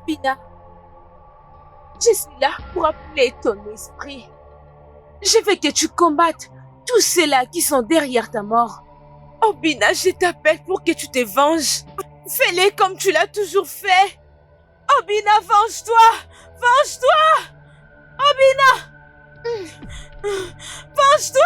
Obina, je suis là pour appeler ton esprit. Je veux que tu combattes tous ceux-là qui sont derrière ta mort. Obina, je t'appelle pour que tu te venges. Fais-le comme tu l'as toujours fait. Obina, venge-toi! Venge-toi! Obina! Venge-toi!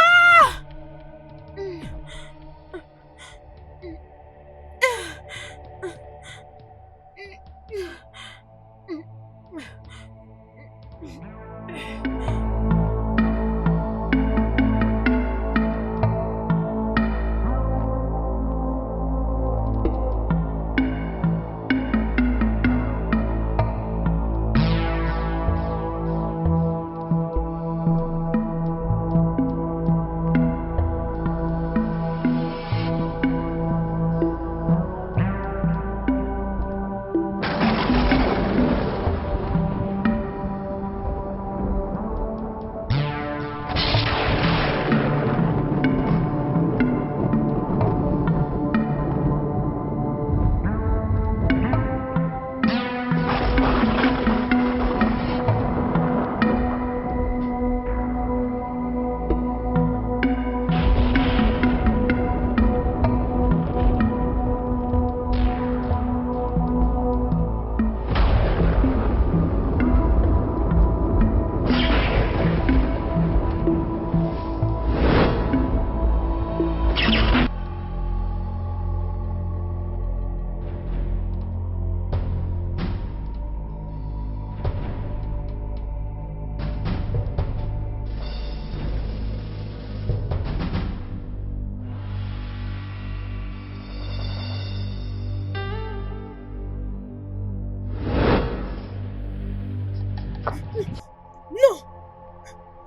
Non!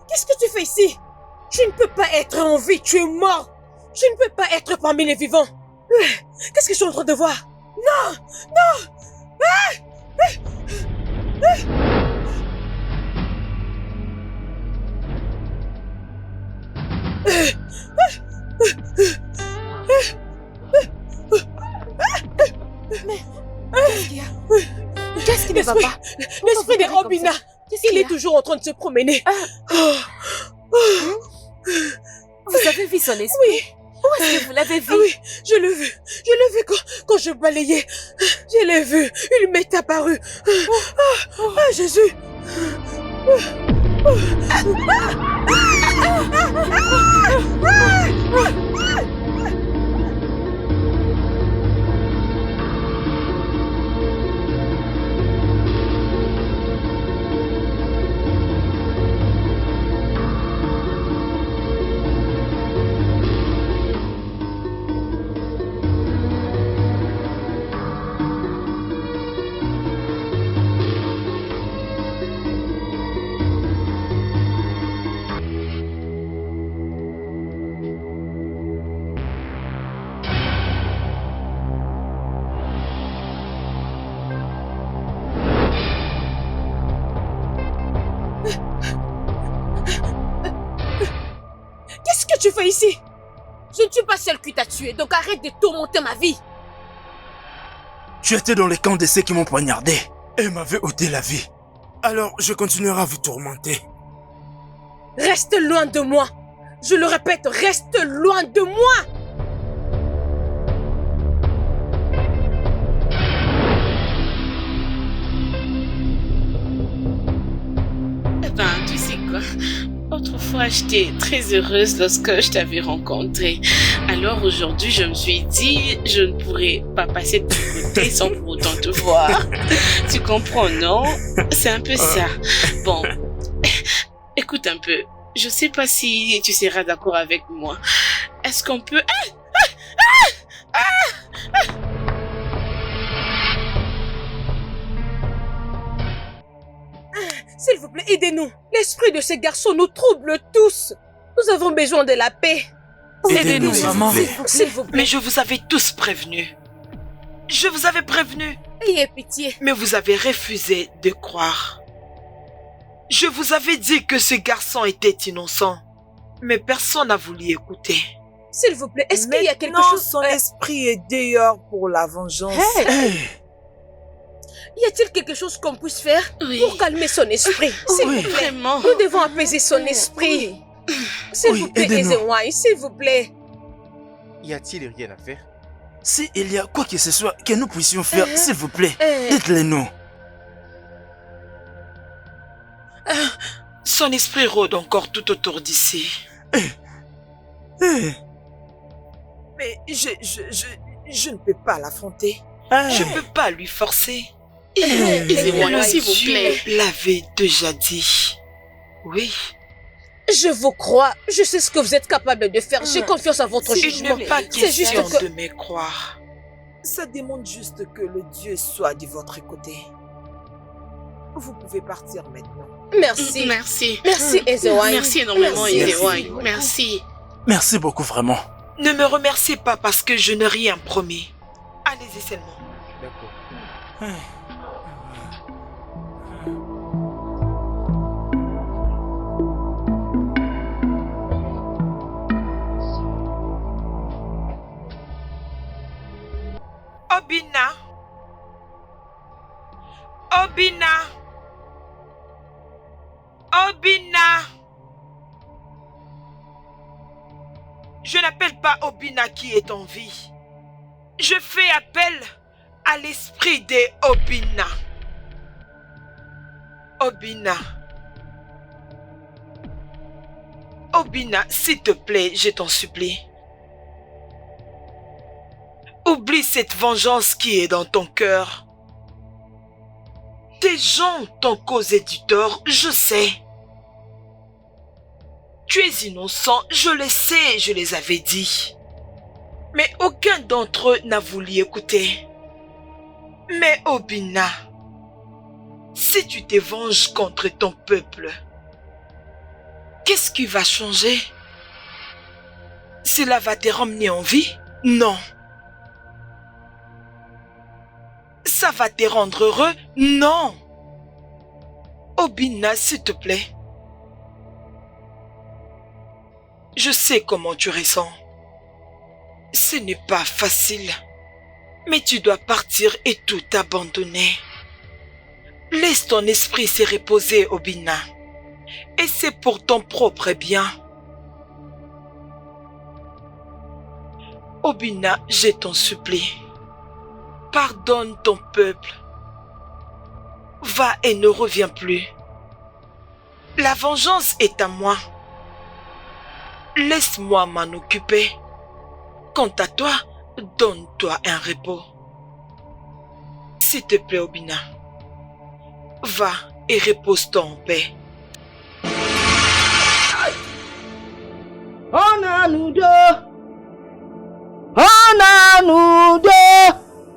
Qu'est-ce que tu fais ici? Tu ne peux pas être en vie, tu es mort! Tu ne peux pas être parmi les vivants! Qu'est-ce que je suis en train de voir? Non! Non! Mais qu'est-ce qu'il y a? Qu'est-ce qui ne va pas? L'esprit de Obina! Il est toujours en train de se promener. Vous avez vu son esprit? Oui. Où est-ce que vous l'avez vu? Oui, je l'ai vu. Je l'ai vu quand je balayais. Je l'ai vu. Il m'est apparu. Jésus. Qu'est-ce que tu fais ici? Je ne suis pas celle qui t'a tué, donc arrête de tourmenter ma vie. Tu étais dans les camps de ceux qui m'ont poignardé et m'avaient ôté la vie. Alors je continuerai à vous tourmenter. Reste loin de moi. Je le répète, reste loin de moi. Tu sais quoi? Autrefois, j'étais très heureuse lorsque je t'avais rencontré. Alors aujourd'hui, je me suis dit, je ne pourrais pas passer de ton côté sans pour autant te voir. Tu comprends, non? C'est un peu ça. Bon, écoute un peu. Je sais pas si tu seras d'accord avec moi. Est-ce qu'on peut... S'il vous plaît, aidez-nous. L'esprit de ces garçons nous trouble tous. Nous avons besoin de la paix. Aidez-nous, maman. S'il vous plaît. Mais je vous avais tous prévenus. Je vous avais prévenu. Ayez pitié. Mais vous avez refusé de croire. Je vous avais dit que ce garçon était innocent. Mais personne n'a voulu écouter. S'il vous plaît, est-ce qu'il y a quelque chose... Son esprit est dehors pour la vengeance. Hey. Y a-t-il quelque chose qu'on puisse faire pour calmer son esprit? S'il vous plaît. Vraiment. Nous devons apaiser son esprit. S'il vous plaît, Ezewai, s'il vous plaît. Y a-t-il rien à faire? S'il y a quoi que ce soit que nous puissions faire, s'il vous plaît, dites-le nous. Son esprit rôde encore tout autour d'ici. Eh, Mais je ne peux pas l'affronter. eh, Je ne peux pas lui forcer. Ezewai, s'il vous plaît. Je l'avais déjà dit. Oui. Je vous crois. Je sais ce que vous êtes capable de faire. J'ai confiance en votre Il jugement. n'est pas C'est juste question que... de me croire. Ça demande juste que le Dieu soit de votre côté. Vous pouvez partir maintenant. Merci. Merci. Merci, Ezewai. Merci énormément, Merci. Ezewai. Merci. merci beaucoup, vraiment. Ne me remerciez pas parce que je n'ai rien promis. Allez-y seulement. D'accord. Obinna. Obinna. Obinna. Je n'appelle pas Obinna qui est en vie. Je fais appel à l'esprit de Obinna. Obinna. Obinna, s'il te plaît, je t'en supplie. Oublie cette vengeance qui est dans ton cœur. Tes gens t'ont causé du tort, je sais. Tu es innocent, je le sais, je les avais dit. Mais aucun d'entre eux n'a voulu écouter. Mais Obinna, si tu te venges contre ton peuple, qu'est-ce qui va changer? Cela va te ramener en vie? Non. Ça va te rendre heureux? Non. Obinna, s'il te plaît. Je sais comment tu ressens. Ce n'est pas facile. Mais tu dois partir et tout abandonner. Laisse ton esprit se reposer, Obinna. Et c'est pour ton propre bien. Obinna, je t'en supplie. Pardonne ton peuple. Va et ne reviens plus. La vengeance est à moi. Laisse-moi m'en occuper. Quant à toi, donne-toi un repos. S'il te plaît, Obinna, va et repose-toi en paix.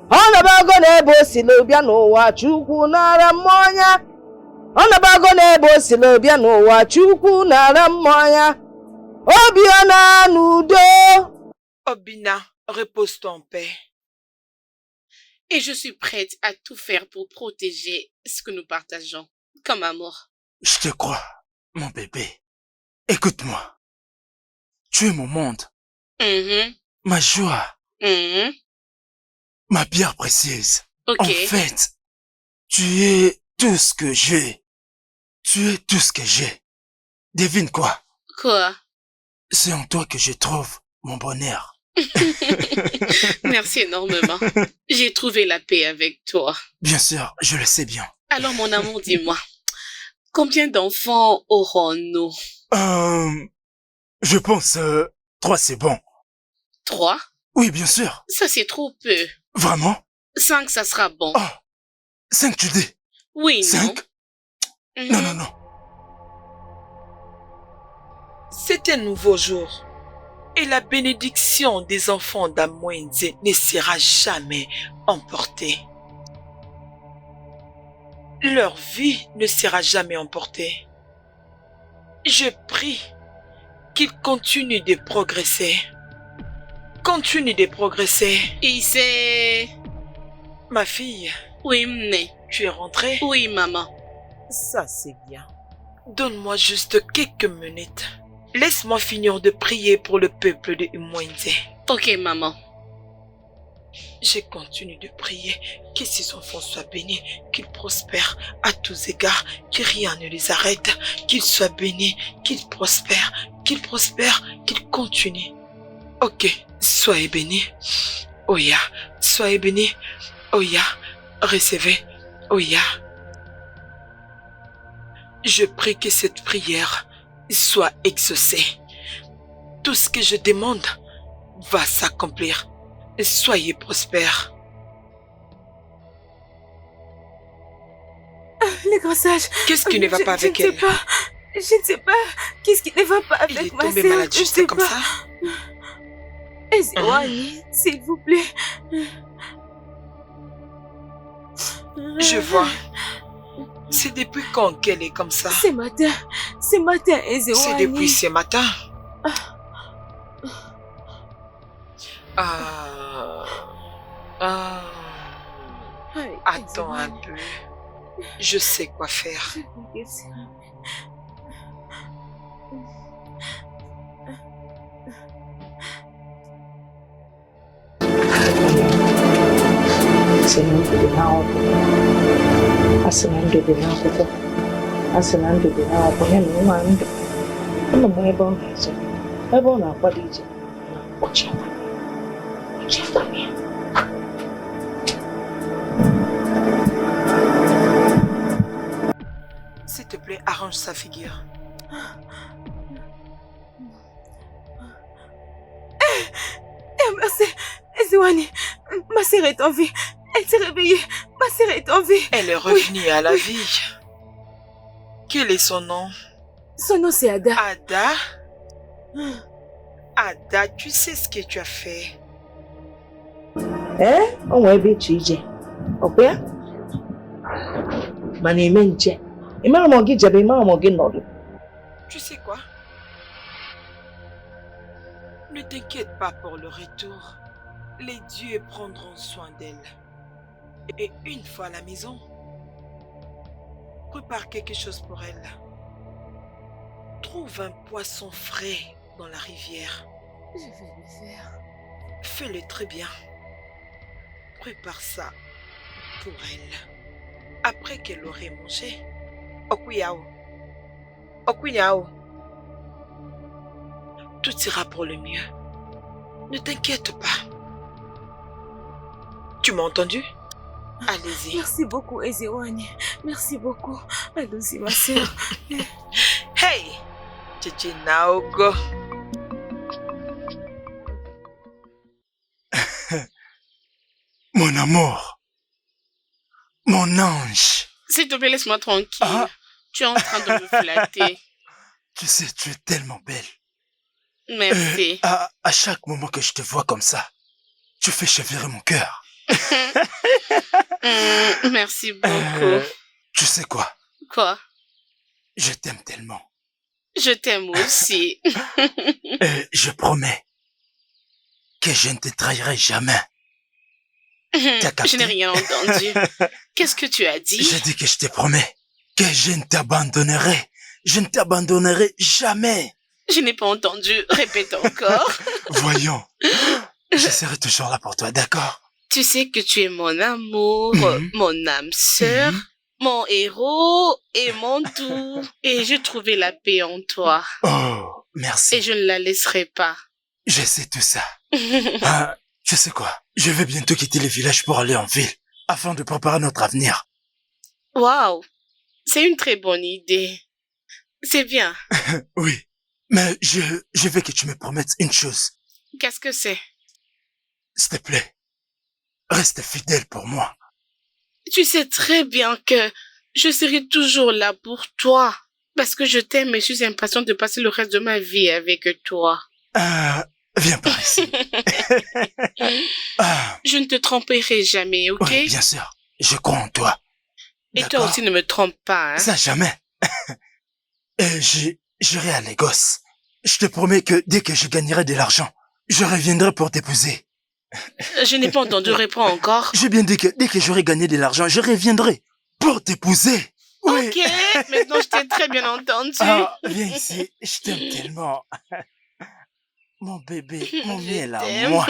Ọnabago na-ebe osile bịa n'ụwa Chukwu nara mmanya. Ọnabago na-ebe osile bịa n'ụwa Chukwu nara mmanya. Obiọna n'udo. Obinna, repose-toi en paix. Et je suis prête à tout faire pour protéger ce que nous partageons, comme amour. Je te crois, mon bébé. Écoute-moi. Tu es mon monde, ma joie, ma pierre précieuse. Ok. En fait, tu es tout ce que j'ai. Tu es tout ce que j'ai. Devine quoi? Quoi? C'est en toi que je trouve mon bonheur. Merci énormément. J'ai trouvé la paix avec toi. Bien sûr, je le sais bien. Alors mon amour, dis-moi, combien d'enfants aurons-nous? Je pense 3 c'est bon. 3? Oui, bien sûr. Ça c'est trop peu. Vraiment? 5, ça sera bon. Oh, 5 tu dis? Oui, 5? non? Non, non, non. C'est un nouveau jour. Et la bénédiction des enfants d'Amwenze ne sera jamais emportée. Leur vie ne sera jamais emportée. Je prie qu'ils continuent de progresser. Continue de progresser. Et c'est... Ma fille, Oui, Mné. tu es rentrée? Oui, maman. Ça, c'est bien. Donne-moi juste quelques minutes. Laisse-moi finir de prier pour le peuple de Amwenze. Ok, maman. Je continue de prier que ces enfants soient bénis, qu'ils prospèrent à tous égards, que rien ne les arrête, qu'ils soient bénis, qu'ils prospèrent, qu'ils continuent. Ok, soyez bénis. Oya, soyez bénis. Oya, recevez. Oya. Je prie que cette prière soit exaucée. Tout ce que je demande va s'accomplir. Soyez prospères. Les grands sages. Qu'est-ce qui ne va pas avec elle? Je ne sais pas. Qu'est-ce qui ne va pas avec Il est ma tombé sœur? malade juste comme ça? Ezewani, s'il vous plaît. Je vois. C'est depuis quand qu'elle est comme ça? Ce matin, Ezewani. C'est depuis ce matin. Attends un peu. Je sais quoi faire. S'il te plaît, arrange sa figure. Merci, Ezewani. Ma sœur est en vie. Elle s'est réveillée. Ma sœur est en vie. Elle est revenue à la vie. Quel est son nom? Son nom c'est Ada. Ada? Ada, tu sais ce que tu as fait? On va be chije. Ok? Mani menche. Ima mogi jabe ima mogi nodu. Tu sais quoi? Ne t'inquiète pas pour le retour. Les dieux prendront soin d'elle. Et une fois à la maison, prépare quelque chose pour elle. Trouve un poisson frais dans la rivière. Je vais le faire. Fais-le très bien. Prépare ça pour elle. Après qu'elle aurait mangé, Okuyao. Okuyao. Tout ira pour le mieux. Ne t'inquiète pas. Tu m'as entendu? Allez-y. Merci beaucoup, Ezewani. Merci beaucoup. Allons-y, ma sœur. Hey! Tchétché Naogo. Mon amour. Mon ange. S'il te plaît, laisse-moi tranquille. Tu es en train de me flatter. Tu sais, tu es tellement belle. Merci. À chaque moment que je te vois comme ça, tu fais chavirer mon cœur. Merci beaucoup. Tu sais quoi? Quoi? Je t'aime tellement. Je t'aime aussi. Je promets que je ne te trahirai jamais. Je n'ai rien entendu. Qu'est-ce que tu as dit? Je dis que je te promets que je ne t'abandonnerai. Je ne t'abandonnerai jamais. Je n'ai pas entendu. Répète encore. Voyons. Je serai toujours là pour toi, d'accord? Tu sais que tu es mon amour, mon âme sœur, mon héros et mon tout. Et j'ai trouvé la paix en toi. Oh, merci. Et je ne la laisserai pas. Je sais tout ça. Tu sais quoi? Je vais bientôt quitter le village pour aller en ville, afin de préparer notre avenir. Waouh! C'est une très bonne idée. C'est bien. Oui, mais je veux que tu me promettes une chose. Qu'est-ce que c'est? S'il te plaît, reste fidèle pour moi. Tu sais très bien que je serai toujours là pour toi. Parce que je t'aime et je suis impatiente de passer le reste de ma vie avec toi. Viens par ici. Je ne te tromperai jamais, ok? Oui, bien sûr. Je crois en toi. Et toi aussi ne me trompe pas, hein? Ça, jamais. J'irai à Lagos. Je te promets que dès que je gagnerai de l'argent, je reviendrai pour t'épouser. Je n'ai pas entendu répondre encore. J'ai bien dit que dès que j'aurai gagné de l'argent, je reviendrai pour t'épouser. Oui. Ok, maintenant je t'ai très bien entendu. Viens ici, je t'aime tellement. Mon bébé, mon miel à t'aime. moi.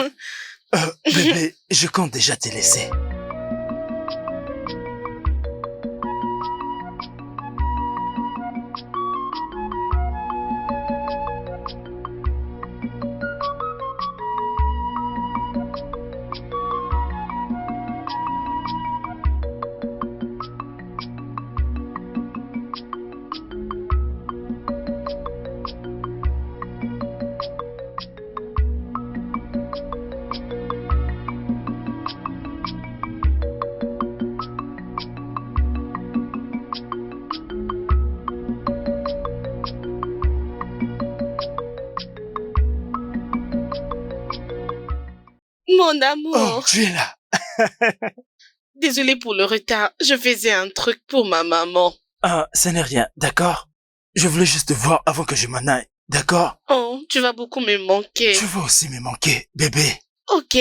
Bébé, je compte déjà te laisser. Mon Oh, amour. tu es là. Désolée pour le retard. Je faisais un truc pour ma maman. Ah, ce n'est rien, d'accord? Je voulais juste te voir avant que je m'en aille, d'accord? Oh, tu vas beaucoup me manquer. Tu vas aussi me manquer, bébé. Ok.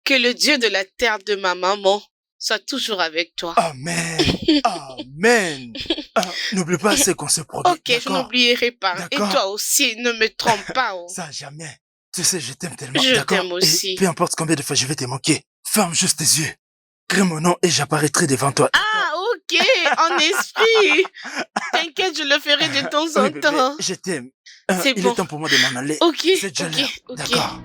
Que le Dieu de la terre de ma maman soit toujours avec toi. Amen. Amen. N'oublie pas ce qu'on se produit, Ok, je d'accord? n'oublierai pas. Et D'accord. toi aussi, ne me trompe pas. Oh. Ça, jamais. Tu sais, je t'aime tellement, Je d'accord? t'aime aussi. Et peu importe combien de fois je vais te manquer, ferme juste tes yeux. Crée mon nom et j'apparaîtrai devant toi. Ah, ok, en esprit. T'inquiète, je le ferai de temps en Oui, bébé, temps. je t'aime. C'est Il bon. est temps pour moi de m'en aller. Ok, C'est déjà ok, l'heure, ok. d'accord?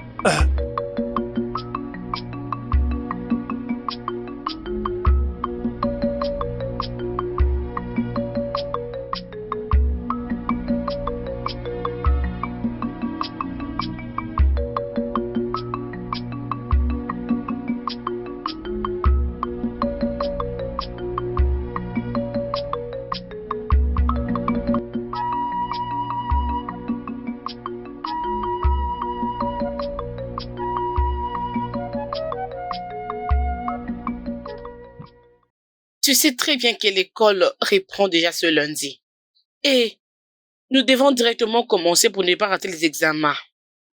Tu sais très bien que l'école reprend déjà ce lundi. Et nous devons directement commencer pour ne pas rater les examens.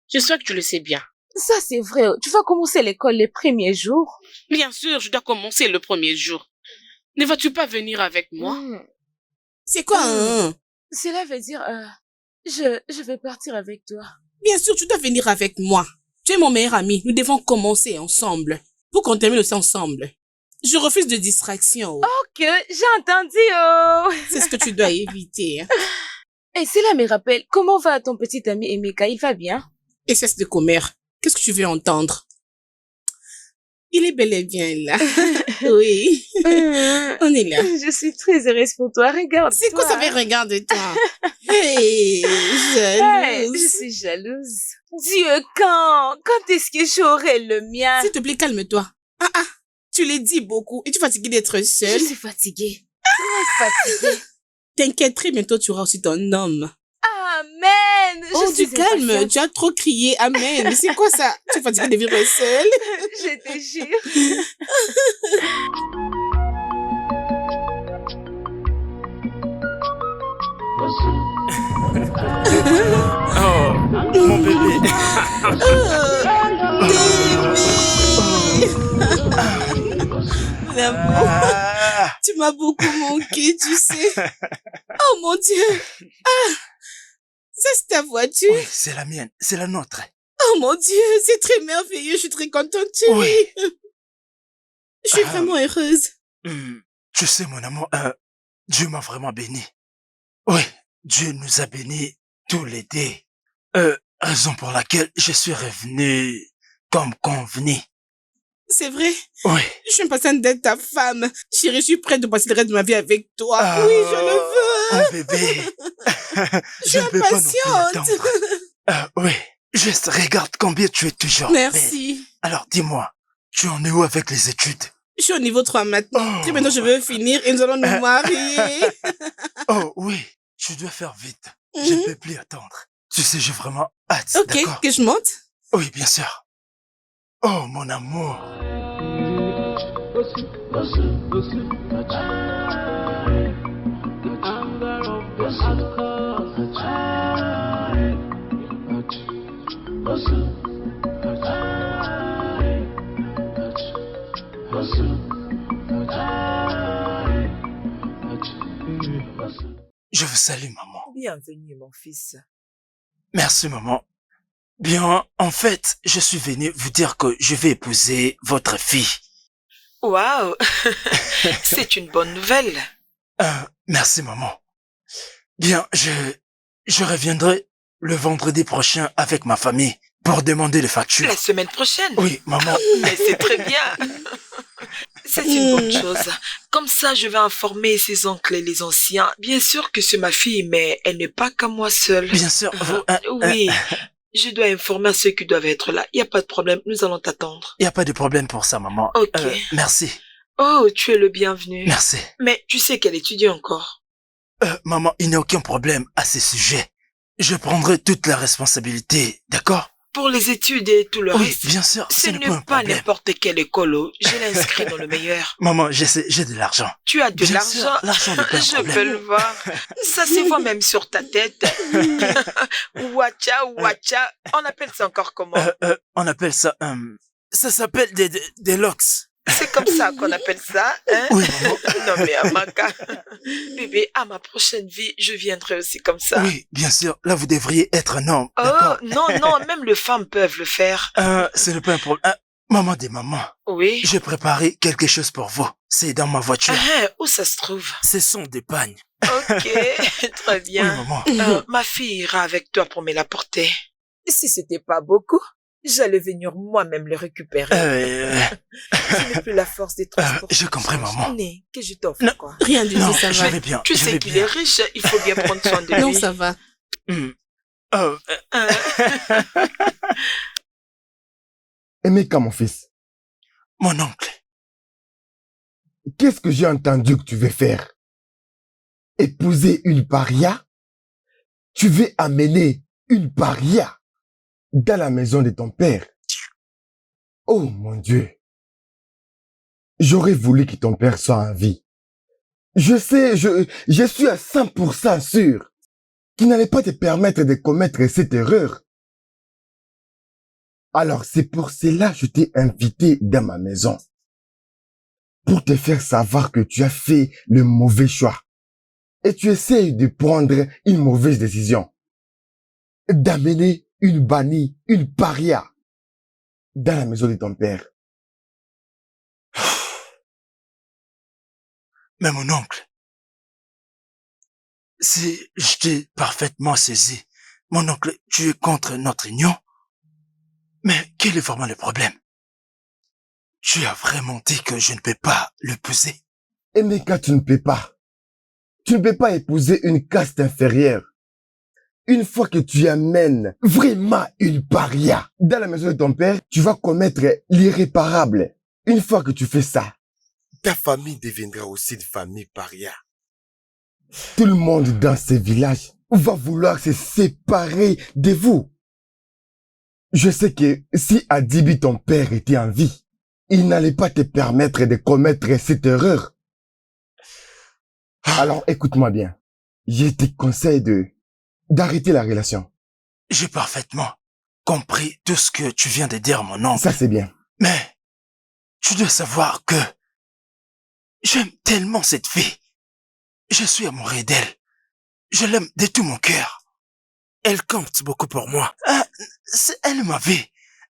J'espère que tu le sais bien. Ça, c'est vrai. Tu vas commencer l'école les premiers jours. Bien sûr, je dois commencer le premier jour. Ne vas-tu pas venir avec moi? C'est quoi hein? Cela veut dire, je vais partir avec toi. Bien sûr, tu dois venir avec moi. Tu es mon meilleur ami. Nous devons commencer ensemble. Pour qu'on termine aussi ensemble. Je refuse de distraction. Ok, j'ai entendu, oh. C'est ce que tu dois éviter. Hein. Et cela me rappelle, comment va ton petit ami Emeka? Il va bien? Et cesse de commère. Qu'est-ce que tu veux entendre? Il est bel et bien là. Oui. On est là. Je suis très heureuse pour toi. Regarde. C'est quoi ça fait regarde-toi? Hey, jalouse. Je suis jalouse. Dieu, quand est-ce que j'aurai le mien? S'il te plaît, calme-toi. Tu l'as dit beaucoup. Es-tu fatiguée d'être Je seule? suis fatiguée. Très fatiguée. T'inquiète, très bientôt tu auras aussi ton homme. Amen. Oh, Je suis du calme, impatiente. tu as trop crié. Amen. C'est quoi ça? Tu es fatiguée de vivre seule? Je te jure. Oh, mon bébé. L'amour, Ah, tu m'as beaucoup manqué, tu sais. Oh mon Dieu. Ça c'est ta voiture. oui, c'est la mienne, c'est la nôtre. Oh mon Dieu, c'est très merveilleux. Je suis très contente, chérie. Oui. Je suis vraiment heureuse. Tu sais, mon amour, Dieu m'a vraiment béni. Oui, Dieu nous a bénis tous les deux. Raison pour laquelle je suis revenu comme convenu. C'est vrai. Oui. Je suis impatiente d'être ta femme. Chérie, je suis prête de passer le reste de ma vie avec toi. Ah, Oui, je le veux. Oh bébé. Je ne peux pas non plus impatiente. attendre. Oui. Juste regarde combien tu es toujours Merci. belle. Alors dis-moi, tu en es où avec les études? Je suis au niveau 3 maintenant. Oh. Très bientôt, je veux finir et nous allons nous marier. Oh oui, tu dois faire vite. Je ne peux plus attendre. Tu sais, j'ai vraiment hâte, Ok, d'accord? que je monte? Oui, bien sûr. Oh, mon amour. Je vous salue, maman. Bienvenue, mon fils. Merci, maman. Bien, en fait, je suis venu vous dire que je vais épouser votre fille. Waouh, c'est une bonne nouvelle. Merci, maman. Bien, je reviendrai le vendredi prochain avec ma famille pour demander les factures. La semaine prochaine? Oui, maman. Mais c'est très bien. C'est une bonne chose. Comme ça, je vais informer ses oncles et les anciens. Bien sûr que c'est ma fille, mais elle n'est pas qu'à moi seule. Bien sûr, vous... Oui, je dois informer ceux qui doivent être là. Il n'y a pas de problème, nous allons t'attendre. Il n'y a pas de problème pour ça, maman. Ok. Merci. Oh, tu es le bienvenu. Merci. Mais tu sais qu'elle étudie encore. Maman, il n'y a aucun problème à ce sujet. Je prendrai toute la responsabilité, d'accord? Pour les études et tout le Oui, reste. bien sûr, Ce n'est n'est pas un pas problème. n'importe quelle école. Je l'inscris dans le meilleur. Maman, j'ai de l'argent. Tu as de Bien sûr, l'argent. l'argent n'est pas un Je problème. peux le voir. Ça se voit même sur ta tête. Wacha, wacha. On appelle ça encore comment? On appelle ça... ça s'appelle des locks. C'est comme ça qu'on appelle ça, hein? Oui, maman. Non mais Amaka. Bébé, à ma prochaine vie, je viendrai aussi comme ça. Oui, bien sûr. Là, vous devriez être un homme, Oh, d'accord? non, même les femmes peuvent le faire. Ce n'est pas un problème. Maman des mamans, Oui. j'ai préparé quelque chose pour vous. C'est dans ma voiture. Où ça se trouve? Ce sont des pagnes. Ok, très Oui, bien. maman. Ma fille ira avec toi pour me l'apporter. Si c'était pas beaucoup, j'allais venir moi-même le récupérer. Je n'ai plus la force des transports. Je comprends, maman. Né, que je t'offre Non. quoi. Rien du Non, tout, ça je va. vais bien. Tu je sais vais qu'il bien. est riche, il faut bien prendre soin de lui. Non, ça va. Emeka, mon fils, Mon oncle. qu'est-ce que j'ai entendu que tu veux faire? Épouser une paria? Tu veux amener une paria dans la maison de ton père? Oh mon Dieu! J'aurais voulu que ton père soit en vie. Je sais, je suis à 100% sûr qu'il n'allait pas te permettre de commettre cette erreur. Alors c'est pour cela que je t'ai invité dans ma maison. Pour te faire savoir que tu as fait le mauvais choix. Et tu essayes de prendre une mauvaise décision. D'amener une bannie, une paria dans la maison de ton père. Mais mon oncle, si je t'ai parfaitement saisi, mon oncle, tu es contre notre union. Mais quel est vraiment le problème? Tu as vraiment dit que je ne peux pas l'épouser. Emeka, tu ne peux pas. Tu ne peux pas épouser une caste inférieure. Une fois que tu amènes vraiment une paria dans la maison de ton père, tu vas commettre l'irréparable. Une fois que tu fais ça, ta famille deviendra aussi une famille paria. Tout le monde dans ce village va vouloir se séparer de vous. Je sais que si Adibi, ton père, était en vie, il n'allait pas te permettre de commettre cette erreur. Alors écoute-moi bien. Je te conseille d'arrêter la relation. J'ai parfaitement compris tout ce que tu viens de dire, mon oncle. Ça, c'est bien. Mais tu dois savoir que j'aime tellement cette fille. Je suis amoureux d'elle. Je l'aime de tout mon cœur. Elle compte beaucoup pour moi. C'est elle ma vie.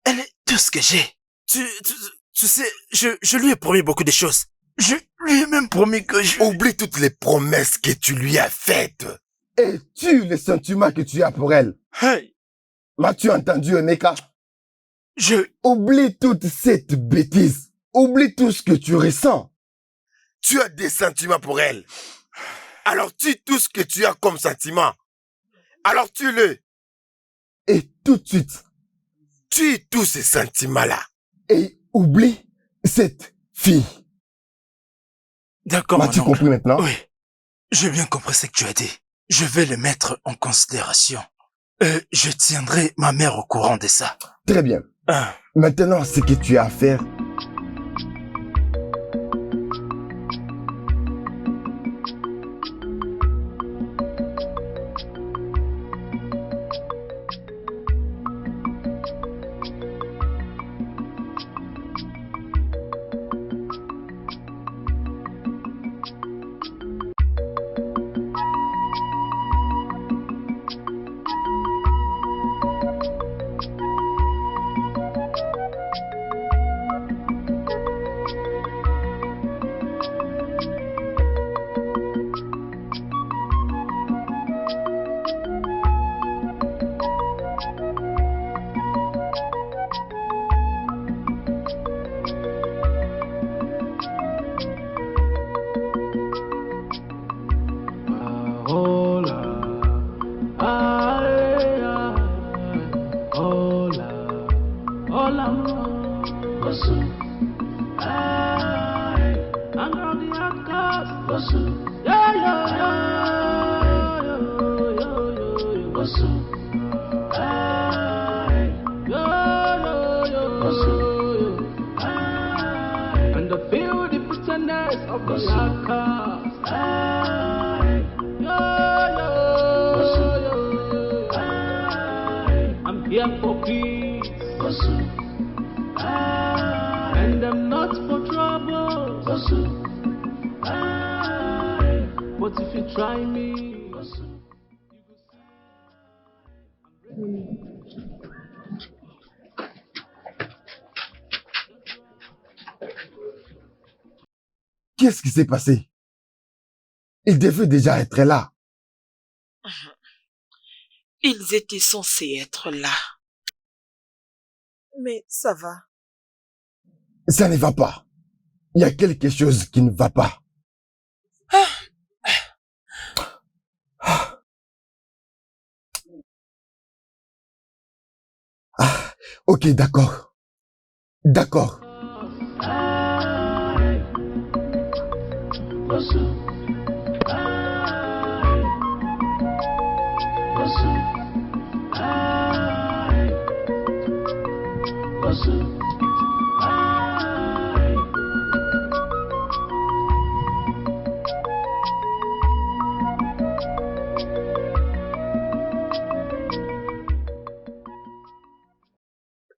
Elle est tout ce que j'ai. Tu sais, je lui ai promis beaucoup de choses. Je lui ai même promis que je... Oublie toutes les promesses que tu lui as faites. Et tue les sentiments que tu as pour elle. Hey, M'as-tu entendu, Emeka? je... Oublie toute cette bêtise. Oublie tout ce que tu ressens. Tu as des sentiments pour elle. Alors tue tout ce que tu as comme sentiment. Alors tue-le. Et tout de suite. Tue tous ces sentiments-là. Et oublie cette fille. D'accord, mon M'as-tu oncle. compris maintenant? Oui, j'ai bien compris ce que tu as dit. Je vais le mettre en considération. Je tiendrai ma mère au courant de ça. Très bien. Maintenant, ce que tu as à faire, And I feel the pretenders of the outcast. I'm here for peace, and I'm not for trouble. But if you try me, Qu'est-ce qui s'est passé? Il devait déjà être là. Ils étaient censés être là. Mais ça va. Ça ne va pas. Il y a quelque chose qui ne va pas. Ok, d'accord. D'accord.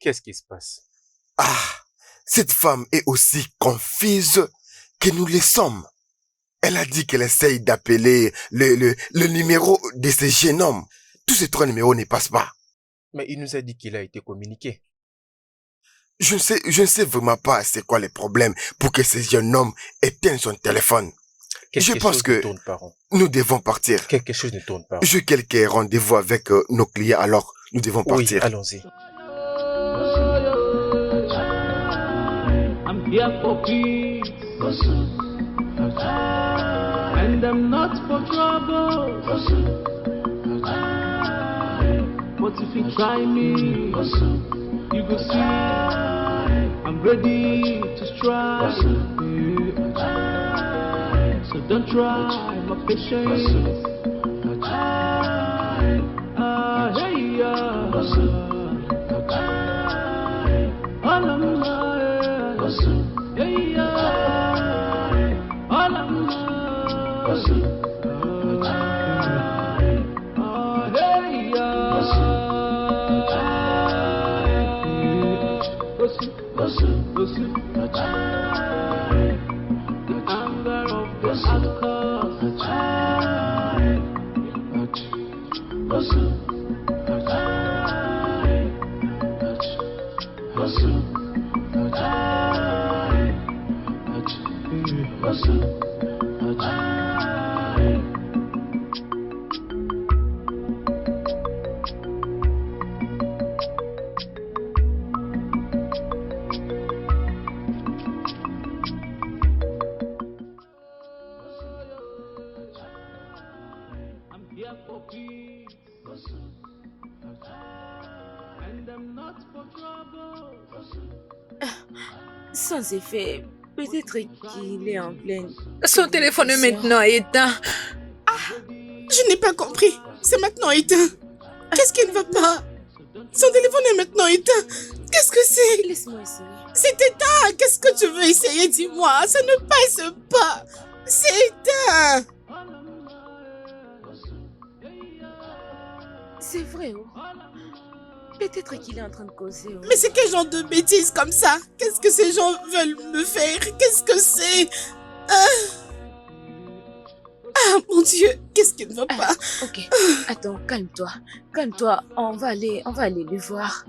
Qu'est-ce qui se passe? Ah, cette femme est aussi confuse que nous le sommes. Elle a dit qu'elle essaye d'appeler le numéro de ce jeune homme. Tous ces 3 numéros ne passent pas. Mais il nous a dit qu'il a été communiqué. Je ne sais vraiment pas c'est quoi le problème pour que ce jeune homme éteigne son téléphone. Je pense que nous devons partir. Quelque chose ne tourne pas. J'ai quelques rendez-vous avec nos clients, alors nous devons partir. Oui, allons-y. I'm here for peace, and I'm not for trouble. But if you try me, you go see I'm ready to strike. So don't try my patience. Hey, all of my, hey, all of the anger of the outcast. I'm here for peace, and I'm not for trouble. Sans effet, peut-être qu'il est en pleine... Son téléphone est maintenant éteint. Je n'ai pas compris. C'est maintenant éteint. Qu'est-ce qui ne va pas? Son téléphone est maintenant éteint. Qu'est-ce que c'est? Laisse-moi essayer. C'est éteint. Qu'est-ce que tu veux essayer? Dis-moi. Ça ne passe pas. C'est éteint. C'est vrai, oh. Peut-être qu'il est en train de causer, oh. Mais c'est quel genre de bêtises comme ça? Qu'est-ce que ces gens veulent me faire? Qu'est-ce que c'est? Ah, mon Dieu, qu'est-ce qui ne va pas? Ok, attends, calme-toi. Calme-toi, on va aller le voir.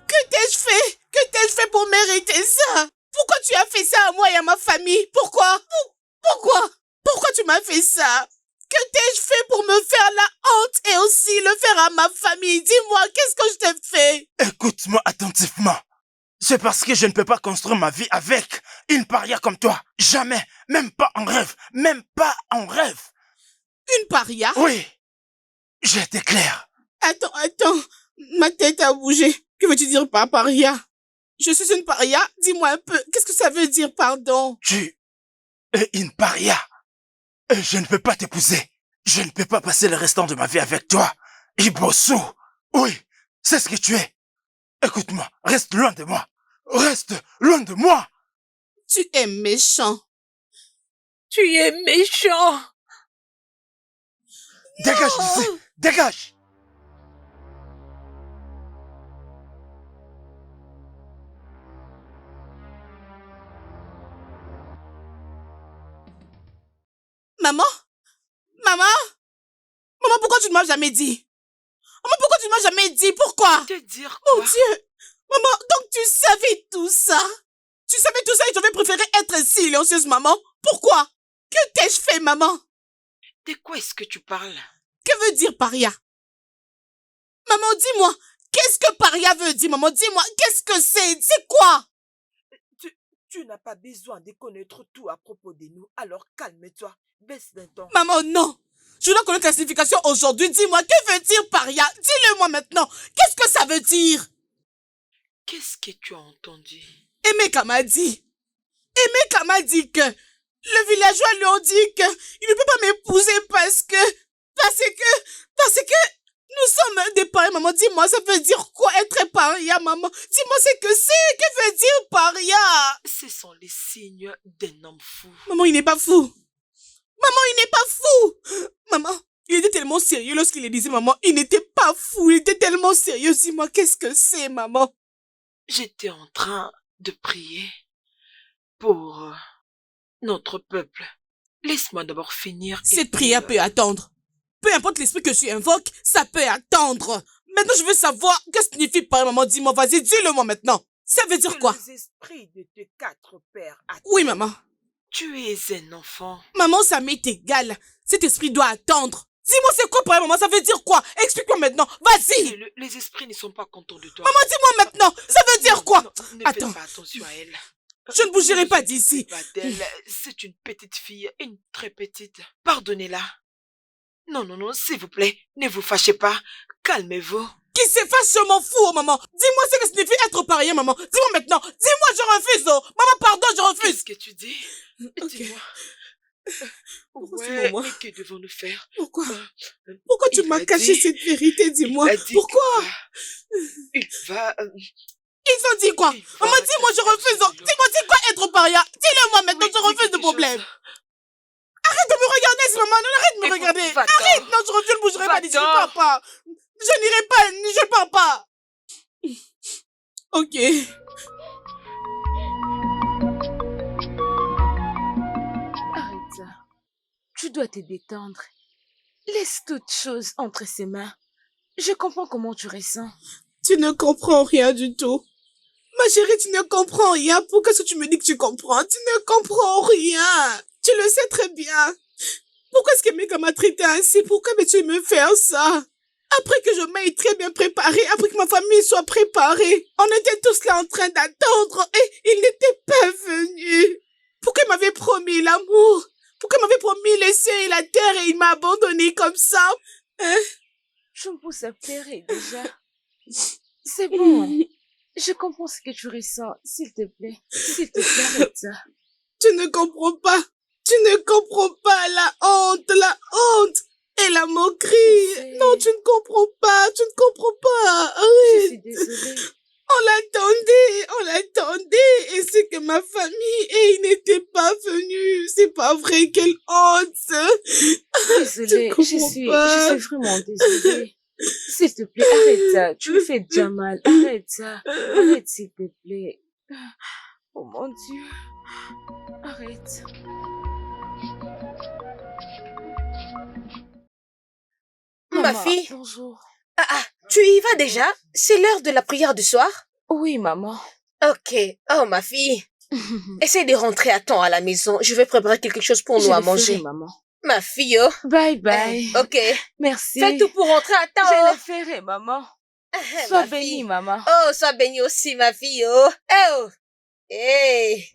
Que t'ai-je fait? Que t'ai-je fait pour mériter ça? Pourquoi tu as fait ça à moi et à ma famille? Pourquoi? Pourquoi tu m'as fait ça? Que t'ai-je fait pour me faire la honte et aussi le faire à ma famille? Dis-moi, qu'est-ce que je t'ai fait? Écoute-moi attentivement. C'est parce que je ne peux pas construire ma vie avec une paria comme toi. Jamais. Même pas en rêve. Même pas en rêve. Une paria? Oui. J'étais clair. Attends. Ma tête a bougé. Que veux-tu dire par paria? Je suis une paria. Dis-moi un peu, qu'est-ce que ça veut dire, pardon? Tu es une paria. Et je ne peux pas t'épouser. Je ne peux pas passer le restant de ma vie avec toi. Ibosu. Oui, c'est ce que tu es. Écoute-moi, reste loin de moi. Reste loin de moi. Tu es méchant. Tu es méchant. Dégage d'ici. Dégage. Maman? Maman? Maman, pourquoi tu ne m'as jamais dit? Maman, pourquoi tu ne m'as jamais dit? Pourquoi? Te dire quoi? Mon Dieu! Maman, donc tu savais tout ça? Tu savais tout ça et tu avais préféré être silencieuse, maman? Pourquoi? Que t'ai-je fait, maman? De quoi est-ce que tu parles? Que veut dire paria? Maman, dis-moi, qu'est-ce que paria veut dire, maman? Dis-moi, qu'est-ce que c'est? C'est quoi? Tu n'as pas besoin de connaître tout à propos de nous, alors calme-toi, baisse d'un ton. Maman, non! Je dois connaître la signification aujourd'hui. Dis-moi, que veut dire paria? Dis-le-moi maintenant. Qu'est-ce que ça veut dire? Qu'est-ce que tu as entendu? Emeka m'a dit. Emeka m'a dit que le villageois lui ont dit que il ne peut pas m'épouser parce que nous sommes des parias, maman. Dis-moi, ça veut dire quoi être paria, maman? Dis-moi ce que c'est. Que veut dire paria? Ce sont les signes d'un homme fou. Maman, il n'est pas fou. Maman, il n'est pas fou. Maman, il était tellement sérieux lorsqu'il le disait, maman. Il n'était pas fou. Il était tellement sérieux. Dis-moi, qu'est-ce que c'est, maman? J'étais en train de prier pour notre peuple. Laisse-moi d'abord finir. Cette prière peut attendre. Peu importe l'esprit que tu invoques, ça peut attendre. Maintenant, je veux savoir que signifie paria, maman. Dis-moi, vas-y, dis-le-moi maintenant. Ça veut dire quoi? Les esprits de tes 4 pères attendent. Oui, maman. Tu es un enfant. Maman, ça m'est égal. Cet esprit doit attendre. Dis-moi, c'est quoi paria, maman? Ça veut dire quoi? Explique-moi maintenant. Vas-y. Les esprits ne sont pas contents de toi. Maman, dis-moi maintenant. Ça veut dire quoi? Non, ne Attends. fais pas attention à elle. Je ne bougerai pas d'ici. C'est une petite fille, une très petite. Pardonnez-la. Non, s'il vous plaît, ne vous fâchez pas. Calmez-vous. Qui s'efface, je m'en fous, maman. Dis-moi ce que signifie être paria, maman. Dis-moi maintenant. Dis-moi, je refuse. Oh. Maman, pardon, je refuse. Qu'est-ce que tu dis? Ok. Dis-moi. Pourquoi tu Ouais, m'en moi? et que devons-nous faire? Pourquoi? Pourquoi tu m'as caché cette vérité, dis-moi? Pourquoi? Il va... Ils ont dit quoi? Maman, dis-moi, je refuse. Oh. Dis-moi, c'est quoi être paria? Dis-le-moi maintenant, je refuse de problème. Arrête de me regarder, maman. Non, arrête de me regarder. Arrête. Non, je refuse, je ne bougerai pas d'ici. Je ne pars pas. Je n'irai pas, je ne pars pas. Ok. Arrête ça. Tu dois te détendre. Laisse toute chose entre ses mains. Je comprends comment tu ressens. Tu ne comprends rien du tout. Ma chérie, tu ne comprends rien. Pourquoi est-ce que tu me dis que tu comprends? Tu ne comprends rien. Tu le sais très bien. Pourquoi est-ce que Meka m'a traité ainsi? Pourquoi veux-tu me faire ça? Après que je m'aie très bien préparée, après que ma famille soit préparée, on était tous là en train d'attendre et il n'était pas venu. Pourquoi il m'avait promis l'amour? Pourquoi il m'avait promis le ciel et la terre et il m'a abandonné comme ça? Hein? Je me pousse à pleurer déjà. C'est bon. Je comprends ce que tu ressens. S'il te plaît. S'il te plaît, arrête ça. Tu ne comprends pas. Tu ne comprends pas la honte et la moquerie. Non, tu ne comprends pas. Tu ne comprends pas. Arrête. Je suis désolée. On l'attendait, et c'est que ma famille, et il n'était pas venu. C'est pas vrai, quelle honte. Désolée, je suis vraiment désolée. S'il te plaît, arrête ça. Tu me fais déjà mal. Arrête ça. Arrête, s'il te plaît. Oh mon Dieu. Arrête. Ma fille. Bonjour. Tu y vas déjà? C'est l'heure de la prière du soir? Oui, maman. Ok. Oh, ma fille. Essaye de rentrer à temps à la maison. Je vais préparer quelque chose pour nous à manger. Ferai, maman. Ma fille, oh. Bye bye. Ok. Merci. Fais tout pour rentrer à temps. Je le ferai, maman. Sois bénie, maman. Oh, sois bénie aussi, ma fille, oh. Oh. Hey.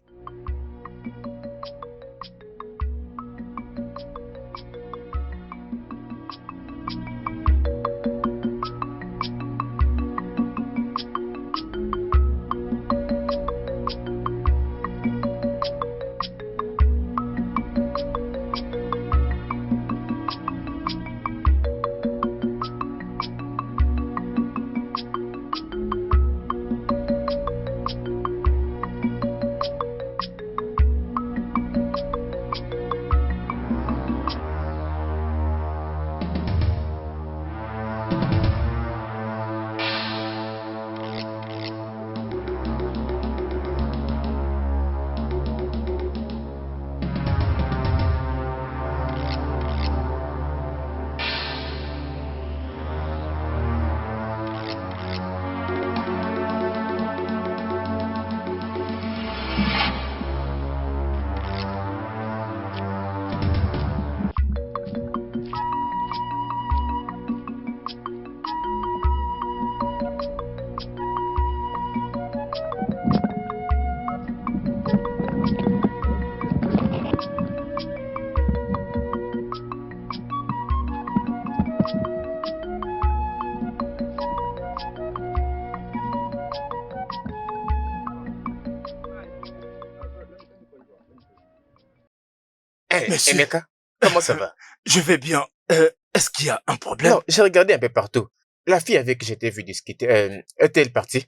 Monsieur. Emeka, comment ça va? Je vais bien. Est-ce qu'il y a un problème? Non, j'ai regardé un peu partout. La fille avec qui j'étais vu discuter, est-elle partie?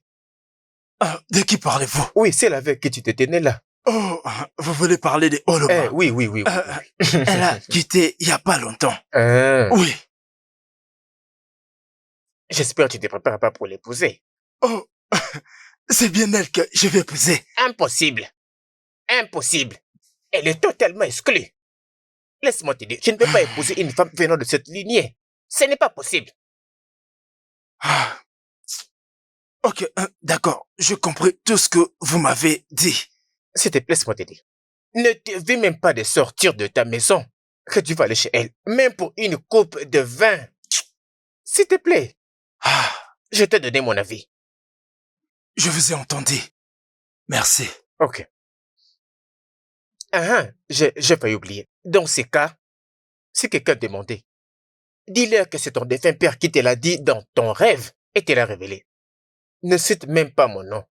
De qui parlez-vous? Oui, celle avec qui tu te tenais là. Oh, vous voulez parler de Oloma? Oui. Elle a quitté il n'y a pas longtemps. Oui. J'espère que tu ne te prépares pas pour l'épouser. Oh, c'est bien elle que je vais épouser. Impossible. Elle est totalement exclue. Laisse-moi te dire, tu ne peux pas épouser une femme venant de cette lignée. Ce n'est pas possible. Ok, d'accord. Je comprends tout ce que vous m'avez dit. S'il te plaît, laisse-moi te dire. Ne te vis même pas de sortir de ta maison, que tu vas aller chez elle, même pour une coupe de vin. S'il te plaît. Je t'ai donné mon avis. Je vous ai entendu. Merci. Ok. J'ai failli oublier. Dans ces cas, si quelqu'un te demandait, dis-leur que c'est ton défunt père qui te l'a dit dans ton rêve et te l'a révélé. Ne cite même pas mon nom.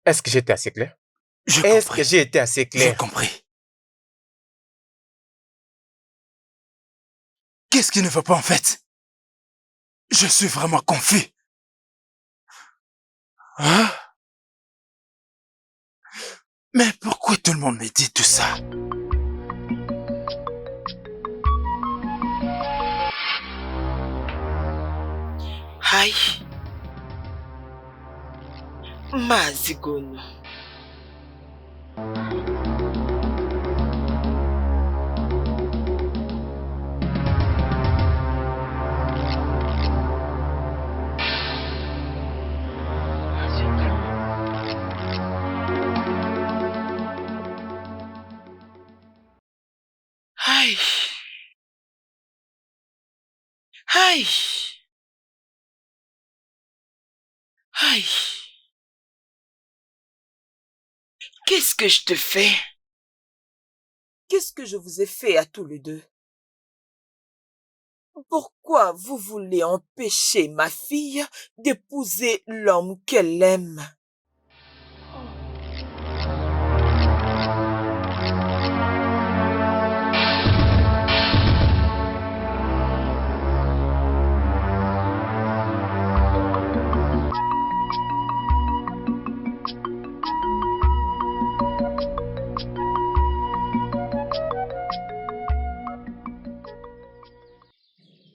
Est-ce que j'étais assez clair? Est-ce que j'ai été assez clair? J'ai compris. Qu'est-ce qui ne va pas en fait? Je suis vraiment confus. Mais pourquoi tout le monde me dit tout ça? Aïe. Mazigono. Aïe. Aïe. Aïe. Qu'est-ce que je te fais? Qu'est-ce que je vous ai fait à tous les deux? Pourquoi vous voulez empêcher ma fille d'épouser l'homme qu'elle aime?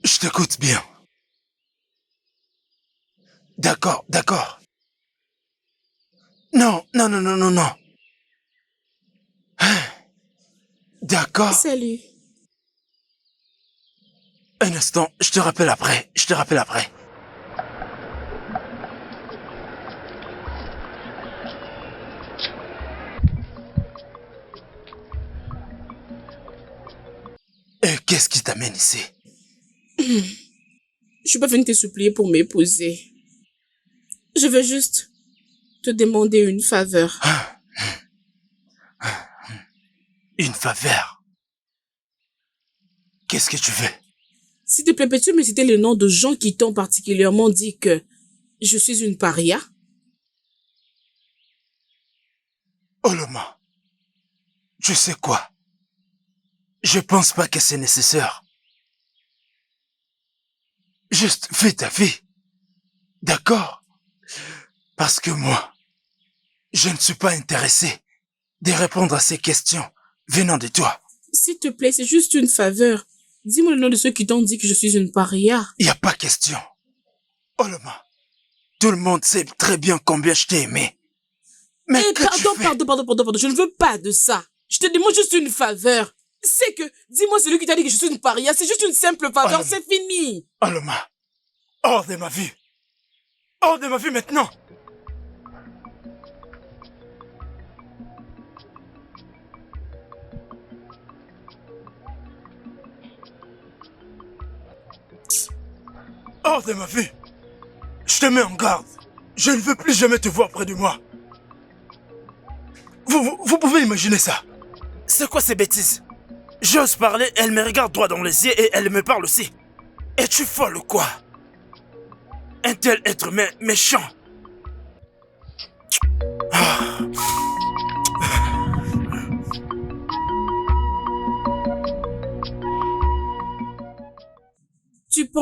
Je t'écoute bien. D'accord. Non. D'accord. Salut. Un instant, je te rappelle après. Et qu'est-ce qui t'amène ici? Je suis pas venue te supplier pour m'épouser. Je veux juste te demander une faveur. Une faveur? Qu'est-ce que tu veux? S'il te plaît, peux-tu me citer le nom de gens qui t'ont particulièrement dit que je suis une paria? Oloma, tu sais quoi? Je pense pas que c'est nécessaire. Juste fais ta vie. D'accord? Parce que moi, je ne suis pas intéressé de répondre à ces questions venant de toi. S'il te plaît, c'est juste une faveur. Dis-moi le nom de ceux qui t'ont dit que je suis une paria. Il n'y a pas question. Oloma, tout le monde sait très bien combien je t'ai aimé. Mais pardon, je ne veux pas de ça. Je te demande juste une faveur. C'est que, dis-moi celui qui t'a dit que je suis une paria, c'est juste une simple faveur, Oloma. C'est fini. Oloma, hors de ma vue. Hors de ma vue maintenant. Hors de ma vue. Je te mets en garde. Je ne veux plus jamais te voir près de moi. Vous pouvez imaginer ça? C'est quoi ces bêtises? J'ose parler, elle me regarde droit dans les yeux et elle me parle aussi. Es-tu folle ou quoi? Un tel être humain méchant.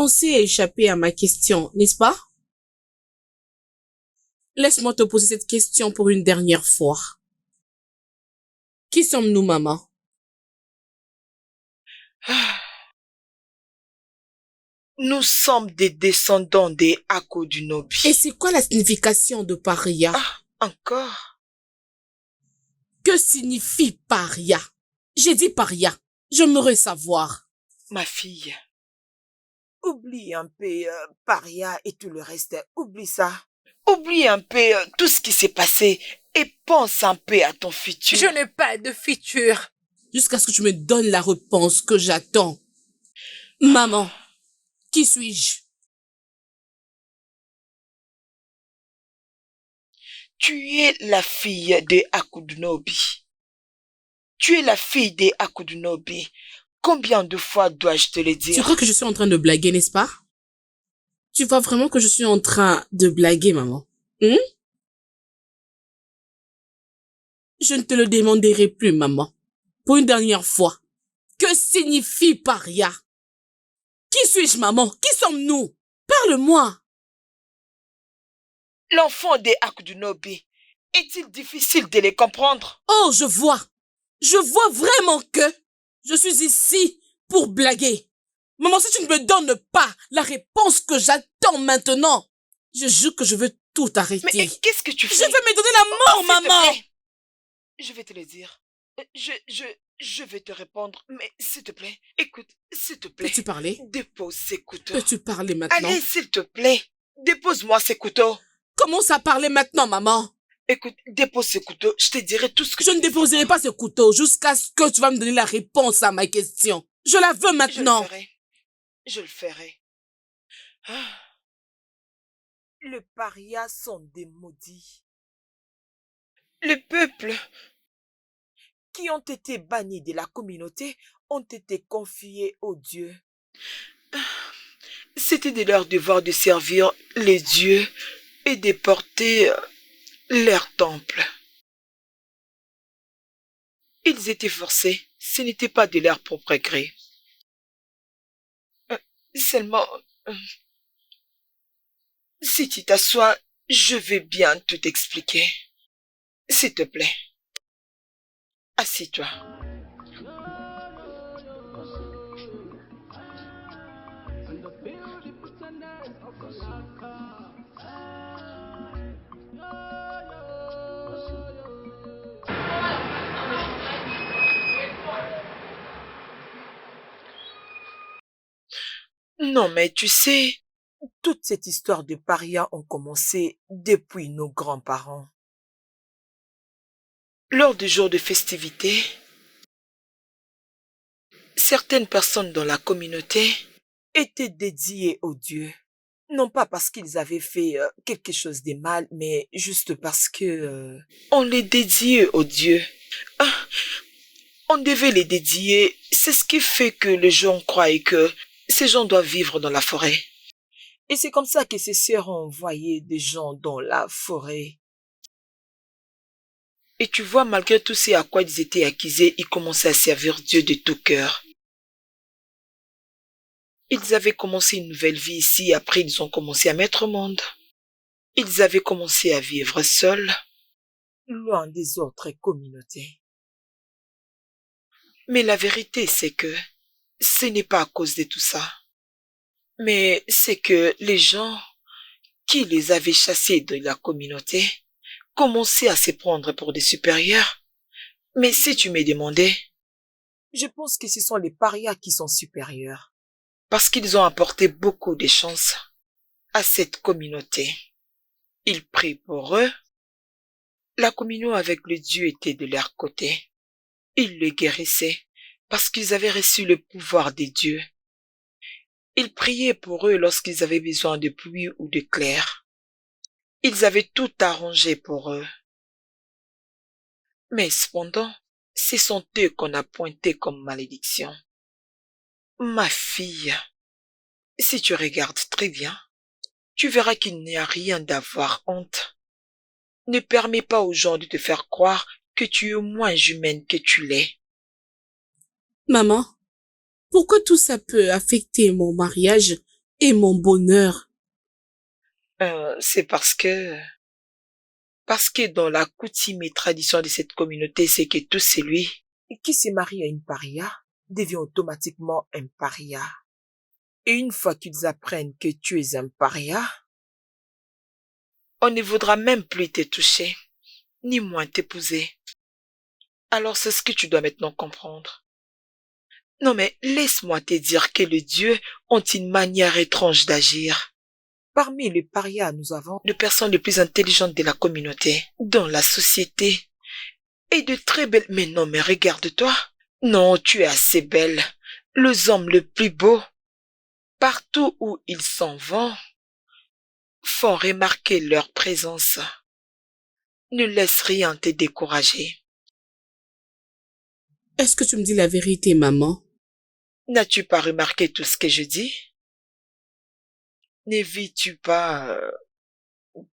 pensé échapper à ma question, n'est-ce pas? Laisse-moi te poser cette question pour une dernière fois. Qui sommes-nous, maman? Nous sommes des descendants des Akodunobi. Et c'est quoi la signification de paria? Encore? Que signifie paria? J'ai dit paria. J'aimerais savoir. Ma fille. Oublie un peu paria et tout le reste. Oublie ça. Oublie un peu tout ce qui s'est passé et pense un peu à ton futur. Je n'ai pas de futur. Jusqu'à ce que tu me donnes la réponse que j'attends. Maman, qui suis-je? Tu es la fille des Akodunobi. Tu es la fille des Akodunobi. Combien de fois dois-je te le dire? Tu crois que je suis en train de blaguer, n'est-ce pas? Tu vois vraiment que je suis en train de blaguer, maman? Je ne te le demanderai plus, maman. Pour une dernière fois. Que signifie paria? Qui suis-je, maman? Qui sommes-nous? Parle-moi. L'enfant des Akodunobi. Est-il difficile de les comprendre? Oh, je vois. Je vois vraiment que je suis ici pour blaguer. Maman, si tu ne me donnes pas la réponse que j'attends maintenant, je jure que je veux tout arrêter. Mais qu'est-ce que tu fais? Je vais me donner la mort, maman. Je vais te le dire. Je vais te répondre. Mais s'il te plaît, écoute, s'il te plaît. Peux-tu parler? Dépose ces couteaux. Peux-tu parler maintenant? Allez, s'il te plaît. Dépose-moi ces couteaux. Commence à parler maintenant, maman. Écoute, dépose ce couteau, je te dirai tout ce que... Je ne déposerai pas ce couteau jusqu'à ce que tu vas me donner la réponse à ma question. Je la veux maintenant. Je le ferai. Les parias sont des maudits. Le peuple qui ont été bannis de la communauté ont été confiés aux dieux. C'était de leur devoir de servir les dieux et de porter leur temple. Ils étaient forcés, ce n'était pas de leur propre gré. Seulement, si tu t'assois, je vais bien tout expliquer. S'il te plaît, assis-toi. Non, mais tu sais, toute cette histoire de paria ont commencé depuis nos grands-parents. Lors des jours de festivité, certaines personnes dans la communauté étaient dédiées aux dieux. Non pas parce qu'ils avaient fait quelque chose de mal, mais juste parce que... On les dédiait aux dieux. On devait les dédier. C'est ce qui fait que les gens croient que ces gens doivent vivre dans la forêt. Et c'est comme ça que ces sœurs ont envoyé des gens dans la forêt. Et tu vois, malgré tout ce à quoi ils étaient accusés, ils commençaient à servir Dieu de tout cœur. Ils avaient commencé une nouvelle vie ici, après ils ont commencé à mettre au monde. Ils avaient commencé à vivre seuls. Loin des autres communautés. Mais la vérité, c'est que ce n'est pas à cause de tout ça. Mais c'est que les gens qui les avaient chassés de la communauté commençaient à se prendre pour des supérieurs. Mais si tu me demandais... Je pense que ce sont les parias qui sont supérieurs. Parce qu'ils ont apporté beaucoup de chance à cette communauté. Ils prient pour eux. La communion avec le Dieu était de leur côté. Ils les guérissaient parce qu'ils avaient reçu le pouvoir des dieux. Ils priaient pour eux lorsqu'ils avaient besoin de pluie ou de clair. Ils avaient tout arrangé pour eux. Mais cependant, ce sont eux qu'on a pointés comme malédiction. Ma fille, si tu regardes très bien, tu verras qu'il n'y a rien d'avoir honte. Ne permets pas aux gens de te faire croire que tu es moins humaine que tu l'es. Maman, pourquoi tout ça peut affecter mon mariage et mon bonheur. C'est parce que dans la coutume et tradition de cette communauté, c'est que tout celui qui se marie à une paria devient automatiquement un paria. Et une fois qu'ils apprennent que tu es un paria, on ne voudra même plus te toucher, ni moins t'épouser. Alors c'est ce que tu dois maintenant comprendre. Non mais laisse-moi te dire que les dieux ont une manière étrange d'agir. Parmi les parias, nous avons les personnes les plus intelligentes de la communauté, dans la société, et de très belles... Mais non, mais regarde-toi. Non, tu es assez belle. Les hommes les plus beaux, partout où ils s'en vont, font remarquer leur présence. Ne laisse rien te décourager. Est-ce que tu me dis la vérité, maman? N'as-tu pas remarqué tout ce que je dis? Ne vis-tu pas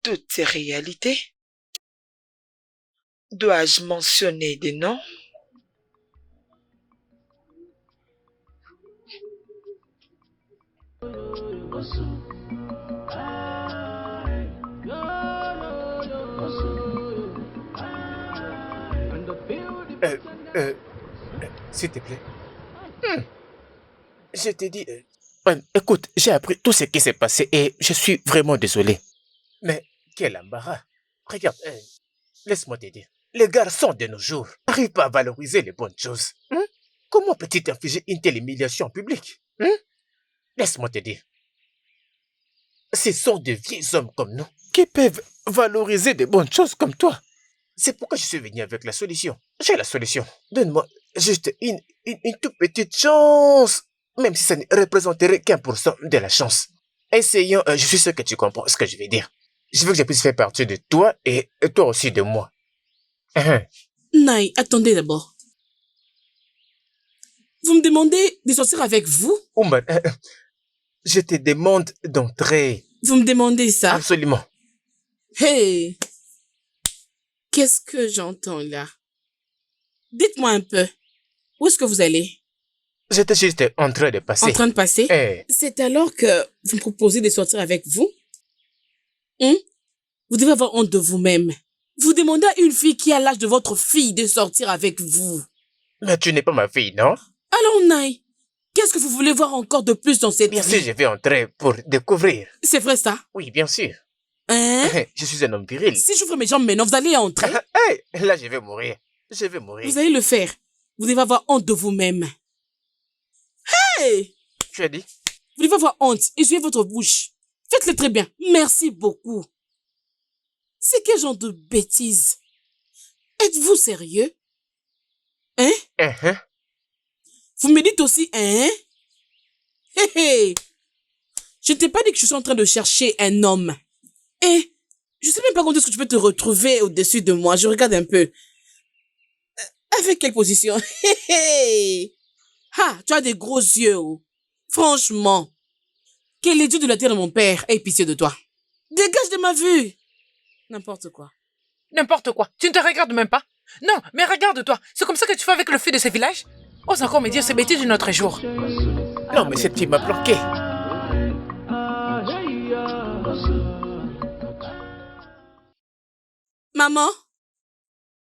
toutes ces réalités? Dois-je mentionner des noms? S'il te plaît. Je t'ai dit... écoute, j'ai appris tout ce qui s'est passé et je suis vraiment désolé. Mais quel embarras. Regarde, laisse-moi te dire. Les garçons de nos jours n'arrivent pas à valoriser les bonnes choses. Comment peux-tu t'infliger une telle humiliation en public? Laisse-moi te dire. Ce sont de vieux hommes comme nous qui peuvent valoriser de bonnes choses comme toi. C'est pourquoi je suis venu avec la solution. J'ai la solution. Donne-moi juste une toute petite chance. Même si ça ne représenterait qu'1% de la chance. Essayons, je suis sûr que tu comprends ce que je vais dire. Je veux que je puisse faire partie de toi et toi aussi de moi. Naï, attendez d'abord. Vous me demandez de sortir avec vous? Oumban, je te demande d'entrer. Vous me demandez ça? Absolument. Hey! Qu'est-ce que j'entends là? Dites-moi un peu. Où est-ce que vous allez? J'étais juste en train de passer. En train de passer? C'est alors que vous me proposez de sortir avec vous? Vous devez avoir honte de vous-même. Vous demandez à une fille qui a l'âge de votre fille de sortir avec vous. Mais tu n'es pas ma fille, non? Alors, Naï, qu'est-ce que vous voulez voir encore de plus dans cette vie? Bien sûr, je vais entrer pour découvrir. C'est vrai ça? Oui, bien sûr. Hein? Je suis un homme viril. Si j'ouvre mes jambes maintenant, vous allez entrer? Là, je vais mourir. Je vais mourir. Vous allez le faire. Vous devez avoir honte de vous-même. Hey! Tu as dit? Vous devez avoir honte. Essuyez votre bouche. Faites-le très bien. Merci beaucoup. C'est quel genre de bêtises? Êtes-vous sérieux? Hein? Vous me dites aussi, hein? Hé hé! Je ne t'ai pas dit que je suis en train de chercher un homme. Et je sais même pas quand est-ce que tu peux te retrouver au-dessus de moi. Je regarde un peu. Avec quelle position? Hé hé! Ah, tu as des gros yeux. Franchement. Que les dieux de la terre de mon père aient pitié de toi. Dégage de ma vue. N'importe quoi. N'importe quoi. Tu ne te regardes même pas. Non, mais regarde-toi. C'est comme ça que tu fais avec le feu de ce village? Ose encore me dire ces bêtises d'une autre jour. Non, mais cette fille m'a planqué. Maman?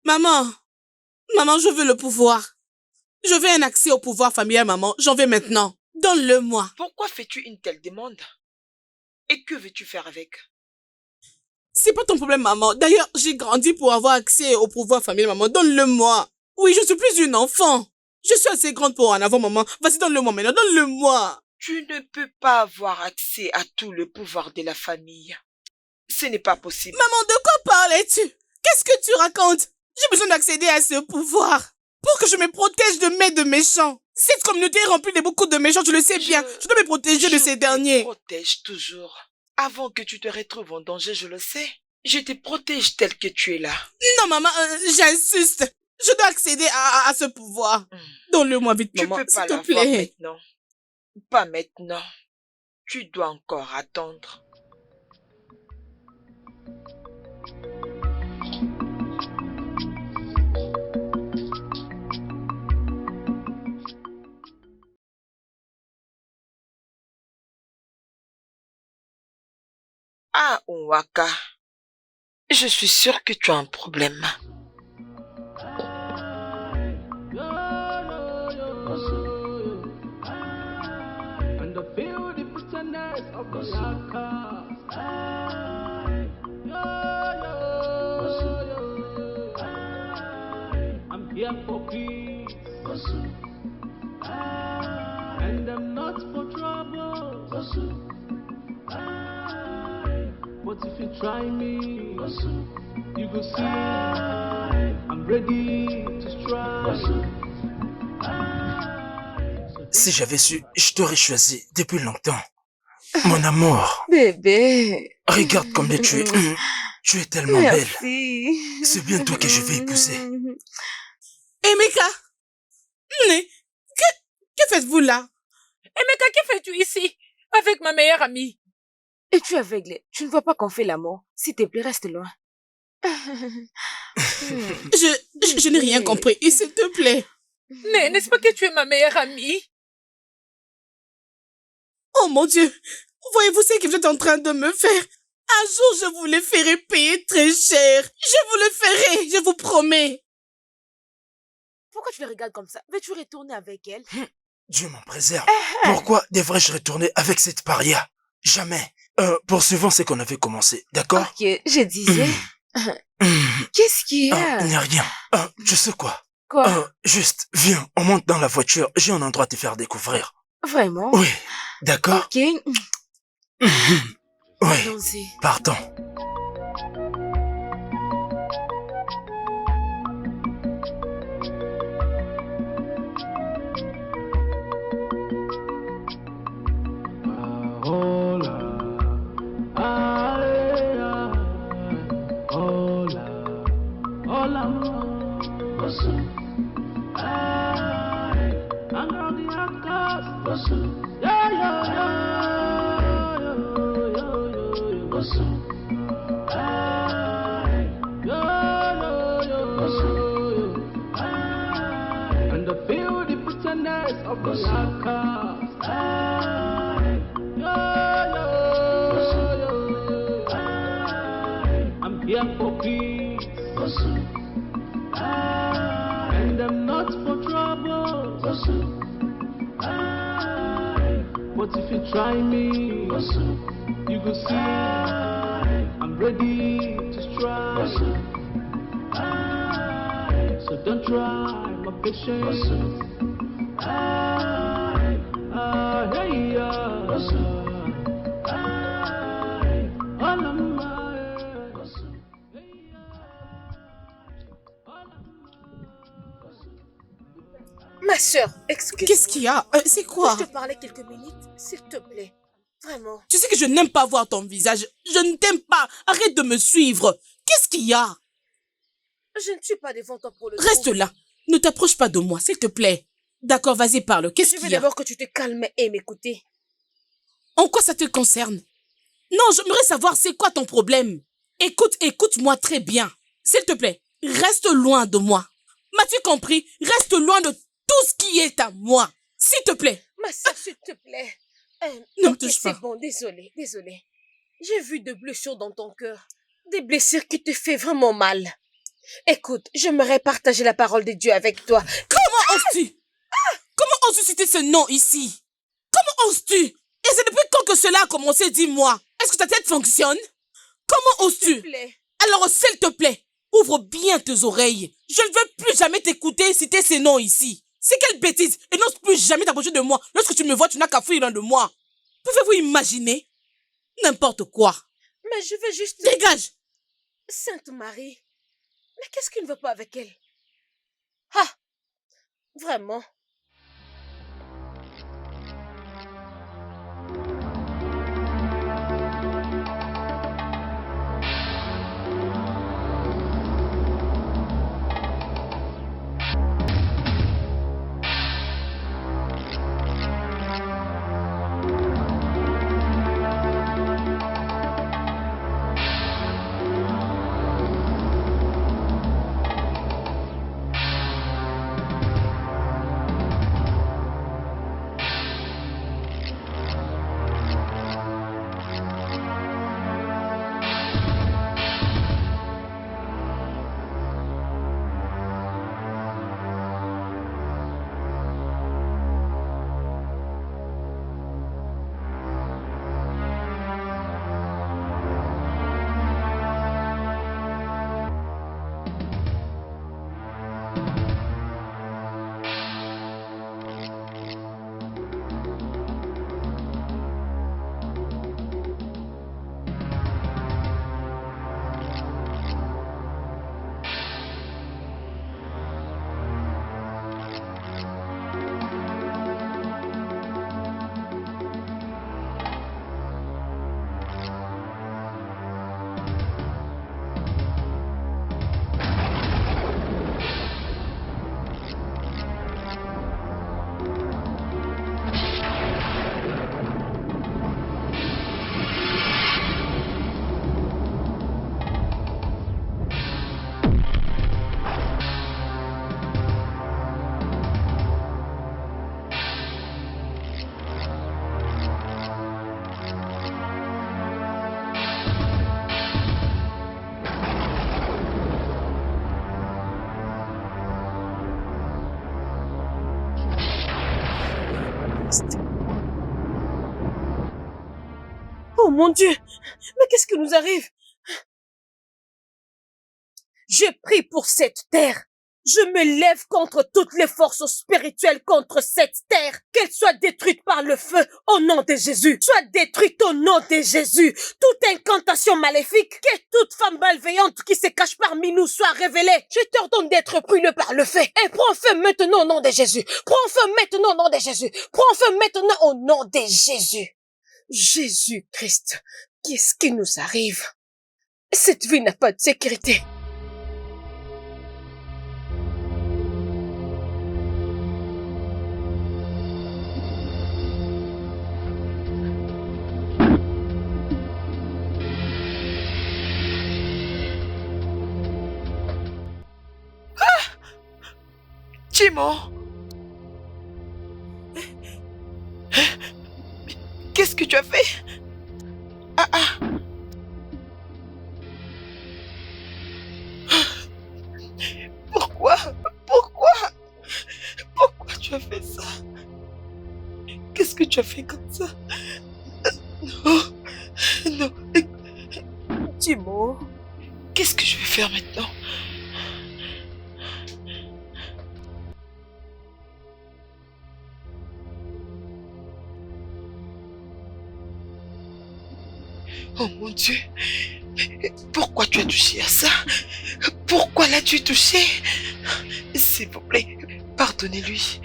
Maman? Maman, je veux le pouvoir. Je veux un accès au pouvoir familial, maman. J'en veux maintenant. Donne-le-moi. Pourquoi fais-tu une telle demande? Et que veux-tu faire avec? C'est pas ton problème, maman. D'ailleurs, j'ai grandi pour avoir accès au pouvoir familial, maman. Donne-le-moi. Oui, je suis plus une enfant. Je suis assez grande pour en avoir, maman. Vas-y, donne-le-moi maintenant. Donne-le-moi. Tu ne peux pas avoir accès à tout le pouvoir de la famille. Ce n'est pas possible. Maman, de quoi parlais-tu? Qu'est-ce que tu racontes? J'ai besoin d'accéder à ce pouvoir pour que je me protège de méchants. Cette communauté est remplie de beaucoup de méchants, tu le sais bien. Je dois me protéger de ces derniers. Je te protège toujours. Avant que tu te retrouves en danger, je le sais. Je te protège tel que tu es là. Non, maman, j'insiste. Je dois accéder à ce pouvoir. Donne-le-moi vite, maman, s'il te plaît. Tu peux pas l'avoir maintenant. Pas maintenant. Tu dois encore attendre. Ah, Nwaka, je suis sûre que tu as un problème. And I feel the bitterness of the outcast. I'm here for peace. And I'm not for trouble. But if you try me, you go see I'm ready to strike. Si j'avais su, je t'aurais choisi depuis longtemps. Mon amour. Bébé. Regarde combien tu es. Tu es tellement Merci. belle. C'est bien toi que je vais épouser. Emeka, que faites-vous là? Emeka, que fais-tu ici? Avec ma meilleure amie. Et tu es aveugle. Tu ne vois pas qu'on fait l'amour. S'il te plaît, reste loin. Je n'ai rien compris. S'il te plaît. N'est-ce pas que tu es ma meilleure amie? Oh mon Dieu. Voyez-vous ce que vous êtes en train de me faire? Un jour, je vous le ferai payer très cher. Je vous le ferai, je vous promets. Pourquoi tu les regardes comme ça? Veux-tu retourner avec elle? Dieu m'en préserve. Pourquoi devrais-je retourner avec cette paria? Jamais. Poursuivons ce qu'on avait commencé, d'accord? Ok, je disais... Qu'est-ce qu'il y a? Il n'y a rien. Tu sais quoi? Quoi? Juste, viens, on monte dans la voiture. J'ai un endroit à te faire découvrir. Vraiment? Oui, d'accord? Ok. Oui, Allons-y. partons. And I feel the bitterness of the outcast. I'm here for peace. And I'm not for trouble. But if you try me, you go see I'm ready to strike. So don't try my patience. Ma sœur, excuse-moi. Qu'est-ce qu'il y a? C'est quoi? Je te parlais quelques minutes, s'il te plaît. Vraiment. Tu sais que je n'aime pas voir ton visage. Je ne t'aime pas. Arrête de me suivre. Qu'est-ce qu'il y a? Je ne suis pas devant toi pour le Reste trouble. là. Ne t'approche pas de moi, s'il te plaît. D'accord, vas-y, parle. Qu'est-ce Je veux qu'il y a? d'abord que tu te calmes et m'écouter. En quoi ça te concerne? Non, j'aimerais savoir c'est quoi ton problème. Écoute-moi très bien. S'il te plaît, reste loin de moi. M'as-tu compris? Reste loin de tout ce qui est à moi. S'il te plaît. Ma sœur, s'il te plaît. Ne me Ok, touche pas. C'est bon, désolé. J'ai vu des blessures dans ton cœur. Des blessures qui te font vraiment mal. Écoute, j'aimerais partager la parole de Dieu avec toi. Comment oses-tu? Comment oses-tu citer ce nom ici? Comment oses-tu? Et c'est depuis quand que cela a commencé, dis-moi? Est-ce que ta tête fonctionne? Comment oses-tu? S'il te plaît. Alors, s'il te plaît, ouvre bien tes oreilles. Je ne veux plus jamais t'écouter citer ces noms ici. C'est quelle bêtise! Et n'ose plus jamais t'approcher de moi. Lorsque tu me vois, tu n'as qu'à fuir loin de moi. Pouvez-vous imaginer? N'importe quoi. Mais je veux juste... Dégage! Sainte Marie. Mais qu'est-ce qu'il ne veut pas avec elle? Ah! Vraiment? mon Dieu, mais qu'est-ce qui nous arrive? Je prie pour cette terre. Je me lève contre toutes les forces spirituelles contre cette terre. Qu'elle soit détruite par le feu au nom de Jésus. Soit détruite au nom de Jésus. Toute incantation maléfique, que toute femme malveillante qui se cache parmi nous soit révélée. Je t'ordonne d'être brûlée par le feu. Et prends feu maintenant au nom de Jésus. Prends feu maintenant au nom de Jésus. Prends feu maintenant au nom de Jésus. Jésus-Christ, qu'est-ce qui nous arrive? Cette vie n'a pas de sécurité. Jimo, qu'est-ce que tu as fait? Pourquoi tu as fait ça? Qu'est-ce que tu as fait comme ça? Non. Jimo, Qu'est-ce que je vais faire maintenant? Oh mon Dieu, pourquoi tu as touché à ça? Pourquoi l'as-tu touché? S'il vous plaît, pardonnez-lui.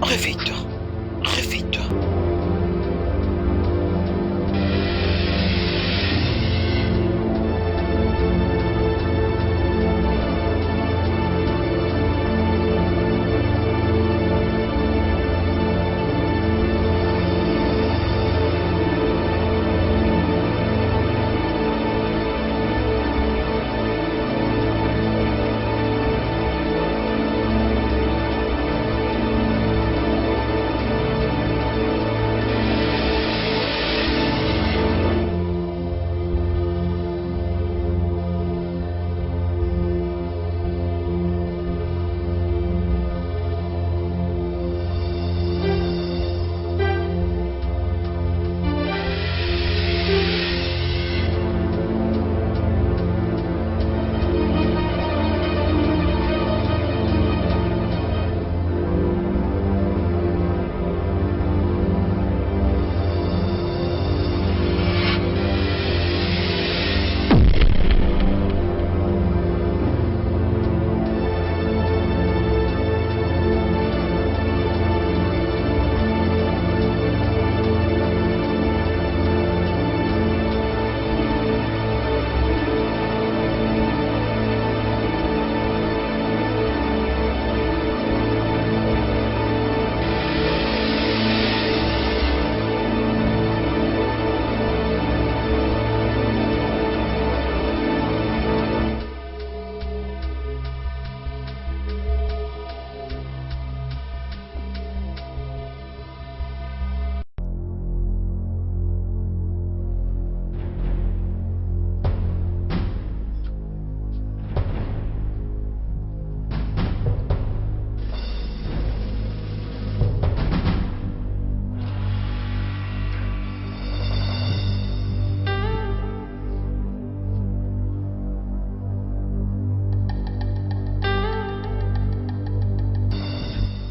Réveille-toi. Réveille-toi.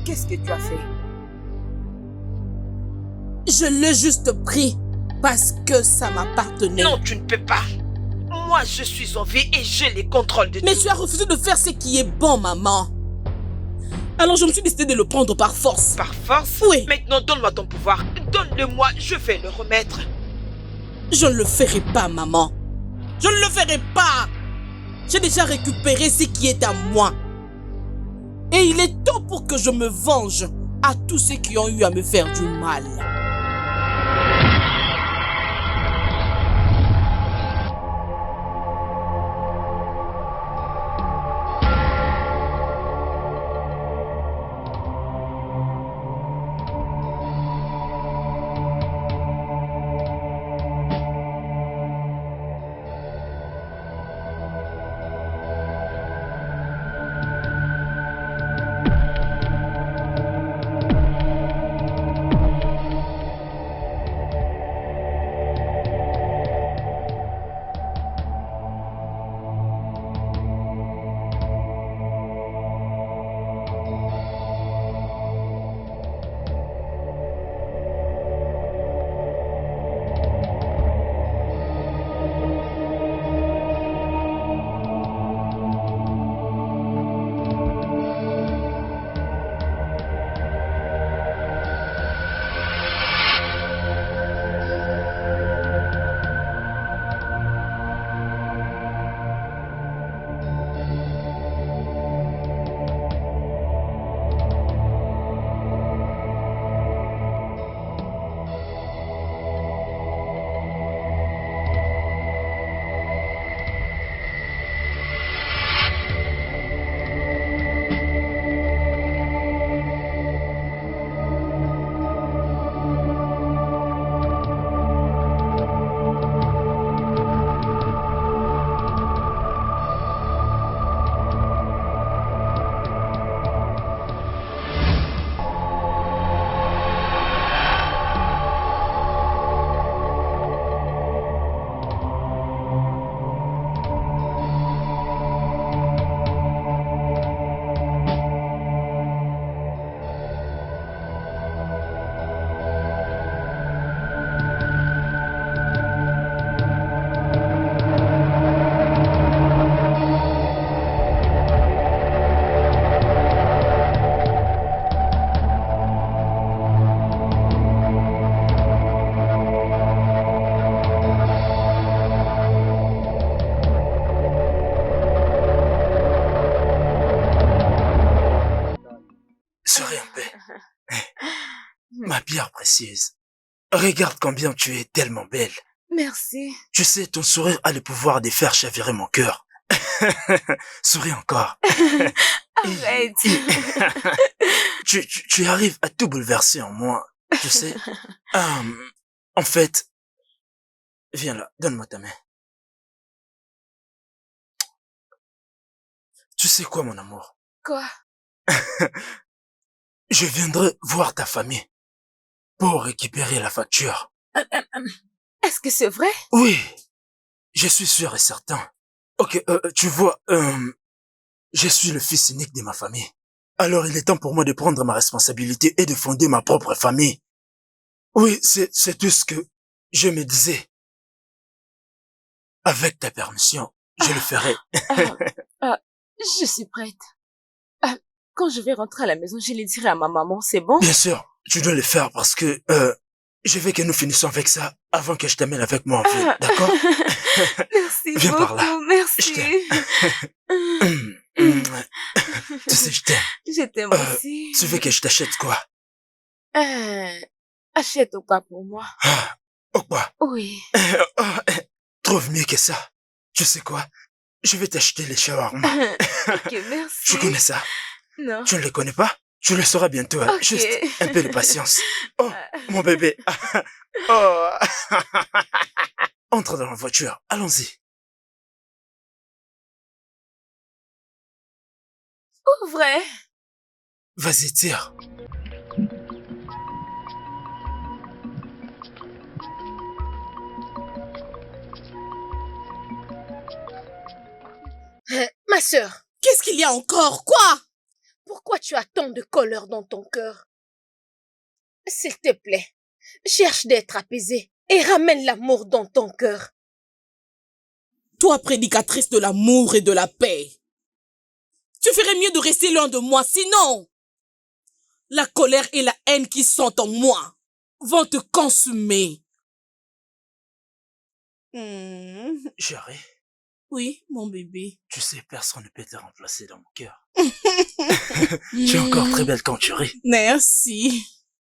Qu'est-ce que tu as fait? Je l'ai juste pris parce que ça m'appartenait. Non, tu ne peux pas. Moi, je suis en vie et j'ai les contrôles de tout. Mais tu as refusé de faire ce qui est bon, maman. Alors je me suis décidé de le prendre par force. Par force? Oui. Maintenant, donne-moi ton pouvoir. Donne-le-moi, je vais le remettre. Je ne le ferai pas, maman. Je ne le ferai pas. J'ai déjà récupéré ce qui est à moi. Et il est temps pour que je me venge à tous ceux qui ont eu à me faire du mal. Serai en paix. Ma pierre précieuse. Regarde combien tu es tellement belle. Merci. Tu sais, ton sourire a le pouvoir de faire chavirer mon cœur. Souris encore. Arrête. Tu arrives à tout bouleverser en moi. Tu sais. En fait, viens là, donne-moi ta main. Tu sais quoi, mon amour? Quoi? Je viendrai voir ta famille pour récupérer la facture. Est-ce que c'est vrai? Oui, je suis sûr et certain. Ok, tu vois, je suis le fils unique de ma famille. Alors il est temps pour moi de prendre ma responsabilité et de fonder ma propre famille. Oui, c'est tout ce que je me disais. Avec ta permission, je le ferai. Je suis prête. Quand je vais rentrer à la maison, je le dirai à ma maman, c'est bon? Bien sûr, tu dois le faire parce que je veux que nous finissions avec ça avant que je t'amène avec moi en ville, d'accord? Merci Viens beaucoup, par là. merci. Tu sais, je t'aime. Je t'aime aussi. Tu veux que je t'achète quoi? Achète quoi pour moi? Quoi? Oui. Trouve mieux que ça. Tu sais quoi? Je vais t'acheter les shawarma. Ok, merci. Tu connais ça? Non. Tu ne les connais pas? Tu le sauras bientôt. Hein? Ok. Juste un peu de patience. Oh, mon bébé. Oh. Entre dans la voiture. Allons-y. Ouvre. Vas-y, tire. Ma sœur. Qu'est-ce qu'il y a encore? Quoi? Pourquoi tu as tant de colère dans ton cœur? S'il te plaît, cherche d'être apaisée et ramène l'amour dans ton cœur. Toi, prédicatrice de l'amour et de la paix, tu ferais mieux de rester loin de moi, sinon la colère et la haine qui sont en moi vont te consumer. Chérie. Oui, mon bébé. Tu sais, personne ne peut te remplacer dans mon cœur. Tu es encore très belle quand tu ris. Merci.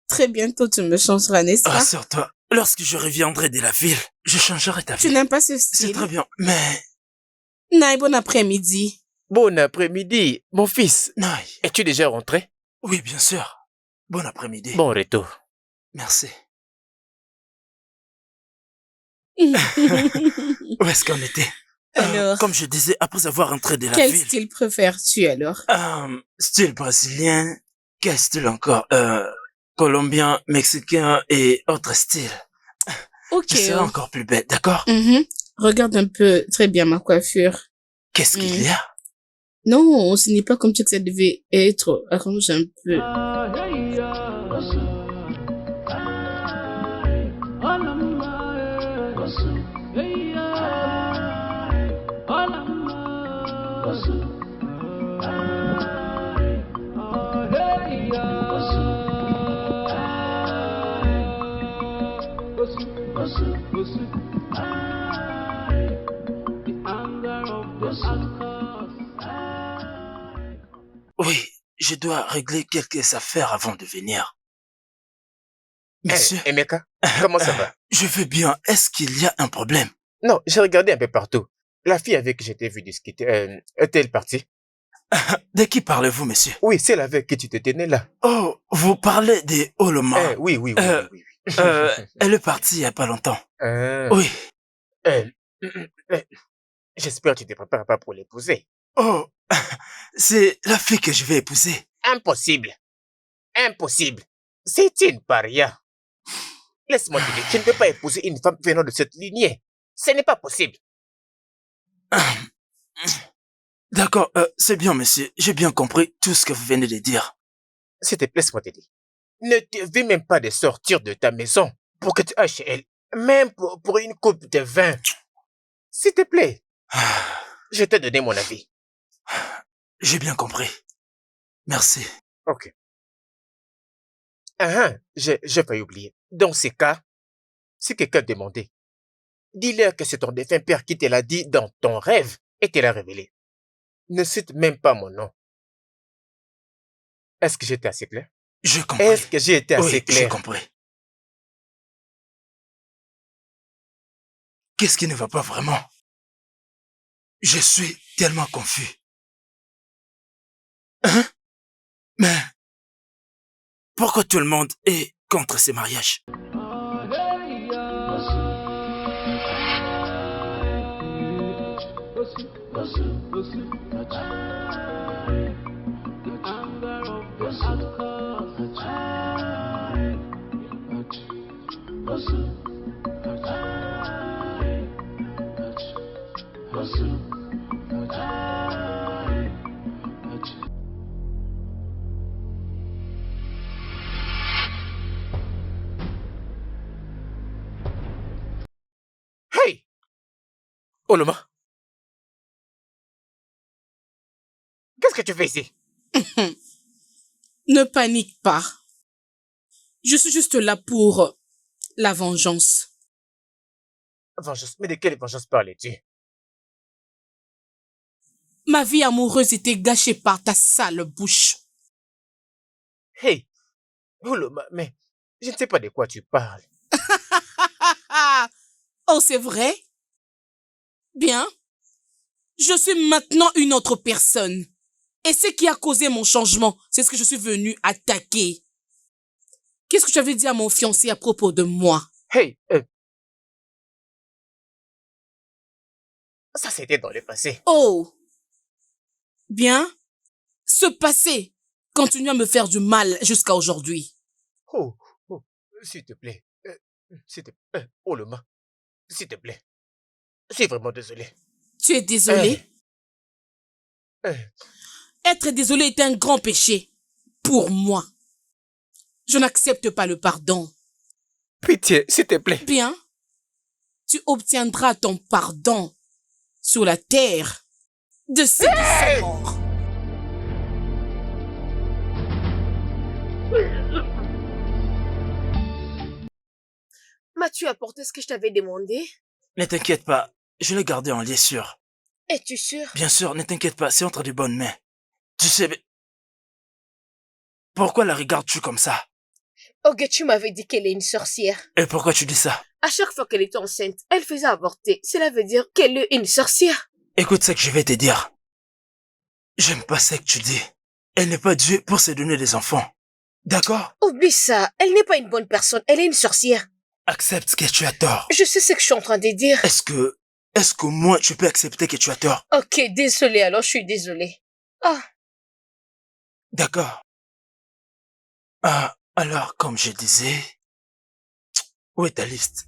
Très bientôt, tu me changeras, n'est-ce pas? Rassure-toi, lorsque je reviendrai de la ville, je changerai ta vie. Tu n'aimes pas ce C'est style? très bien, mais... Naï, bon après-midi. Bon après-midi, mon fils. Naï. Es-tu déjà rentré? Oui, bien sûr. Bon après-midi. Bon retour. Merci. Où est-ce qu'on était? Alors, Comme je disais, après avoir entré de la quel ville... style préfères-tu alors? Style brésilien, quel style encore? Colombien, mexicain et autres styles. Ok. Je serai encore plus belle, d'accord? Regarde un peu très bien ma coiffure. Qu'est-ce qu'il y a? Non, ce n'est pas comme ça que ça devait être. Arrange un peu. Oui, je dois régler quelques affaires avant de venir. Monsieur, Emeka, comment ça va? je vais bien. Est-ce qu'il y a un problème? Non, j'ai regardé un peu partout. La fille avec qui j'étais vu discuter, est-elle partie? De qui parlez-vous, monsieur? Oui, celle avec qui tu te tenais là. Oh, vous parlez des Oloma. Oui. Elle est partie il y a pas longtemps. Oui. J'espère que tu te prépares pas pour l'épouser. Oh, c'est la fille que je vais épouser. Impossible. Impossible. C'est une paria. Laisse-moi te dire, tu ne peux pas épouser une femme venant de cette lignée. Ce n'est pas possible. D'accord, c'est bien, monsieur. J'ai bien compris tout ce que vous venez de dire. S'il te plaît, laisse-moi te dire. Ne te vis même pas de sortir de ta maison pour que tu ailles chez elle. Même pour une coupe de vin. S'il te plaît. Je t'ai donné mon avis. J'ai bien compris. Merci. Ok. J'ai failli oublier. Dans ces cas, si quelqu'un demandait, dis-leur que c'est ton défunt père qui te l'a dit dans ton rêve et te l'a révélé. Ne cite même pas mon nom. Est-ce que j'étais assez clair? Je comprends. Est-ce que j'ai été assez clair? J'ai compris. Qu'est-ce qui ne va pas vraiment? Je suis tellement confus. Hein? Mais pourquoi tout le monde est contre ces mariages? Hey! Oloma! Qu'est-ce que tu fais ici? Ne panique pas. Je suis juste là pour la vengeance. Vengeance? Mais de quelle vengeance parlais-tu? Ma vie amoureuse était gâchée par ta sale bouche. Hey! Oloma, mais je ne sais pas de quoi tu parles. Oh, c'est vrai? Bien. Je suis maintenant une autre personne. Et ce qui a causé mon changement, c'est ce que je suis venue attaquer. Qu'est-ce que tu avais dit à mon fiancé à propos de moi? Hey! Ça, c'était dans le passé. Oh! Bien. Ce passé continue à me faire du mal jusqu'à aujourd'hui. Oh, s'il te plaît. Oloma, s'il te plaît. Je suis vraiment désolé. Tu es désolé? Être désolé est un grand péché. Pour moi. Je n'accepte pas le pardon. Pitié, s'il te plaît. Bien. Tu obtiendras ton pardon sur la terre de ceux qui sont morts. M'as-tu apporté ce que je t'avais demandé? Ne t'inquiète pas, je l'ai gardé en lieu sûr. Es-tu sûr? Bien sûr, ne t'inquiète pas, c'est entre de bonnes mains. Tu sais, mais pourquoi la regardes-tu comme ça? Ok, tu m'avais dit qu'elle est une sorcière. Et pourquoi tu dis ça? À chaque fois qu'elle était enceinte, elle faisait avorter. Cela veut dire qu'elle est une sorcière. Écoute ce que je vais te dire. J'aime pas ce que tu dis. Elle n'est pas Dieu pour se donner des enfants. D'accord? Oublie ça, elle n'est pas une bonne personne, elle est une sorcière. Accepte que tu as tort. Je sais ce que je suis en train de dire. Est-ce qu'au moins tu peux accepter que tu as tort? Ok, désolée, alors je suis désolée. Ah, D'accord. Ah, alors, comme je disais, où est ta liste?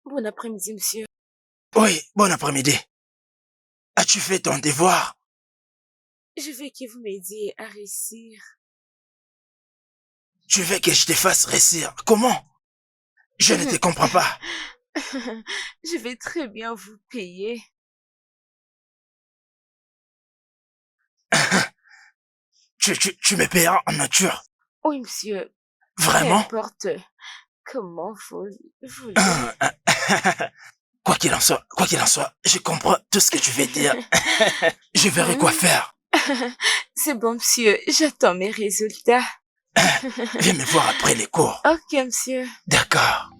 Bon après-midi, monsieur. Oui, bon après-midi. As-tu fait ton devoir? Je veux que vous m'aidiez à réussir. Tu veux que je te fasse réussir? Comment? Je ne te comprends pas. Je vais très bien vous payer. Tu me payeras en nature. Oui, monsieur. Vraiment? Peu importe comment vous voulez. Quoi qu'il en soit, je comprends tout ce que tu veux dire. Je verrai quoi faire. C'est bon, monsieur. J'attends mes résultats. Viens me voir après les cours. Ok, monsieur. D'accord.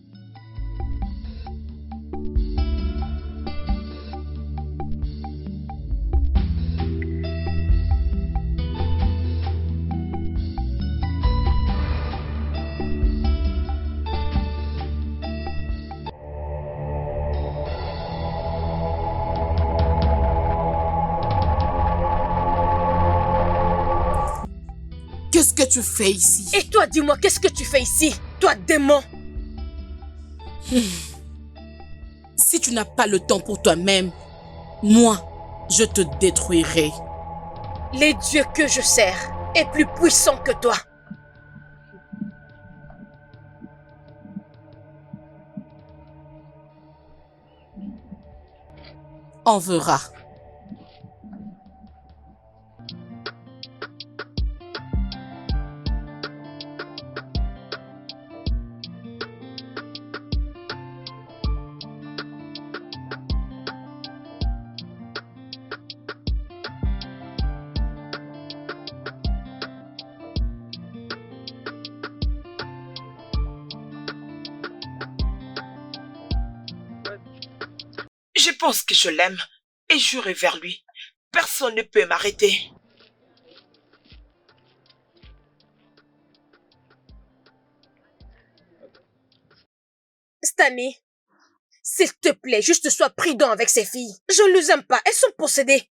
Qu'est-ce que tu fais ici? et toi, dis-moi, qu'est-ce que tu fais ici? Toi, démon! Si tu n'as pas le temps pour toi-même, moi, je te détruirai. Les dieux que je sers est plus puissant que toi. On verra. Je pense que je l'aime et j'irai vers lui. Personne ne peut m'arrêter. Stanley, s'il te plaît, juste sois prudent avec ces filles. Je ne les aime pas, elles sont possédées.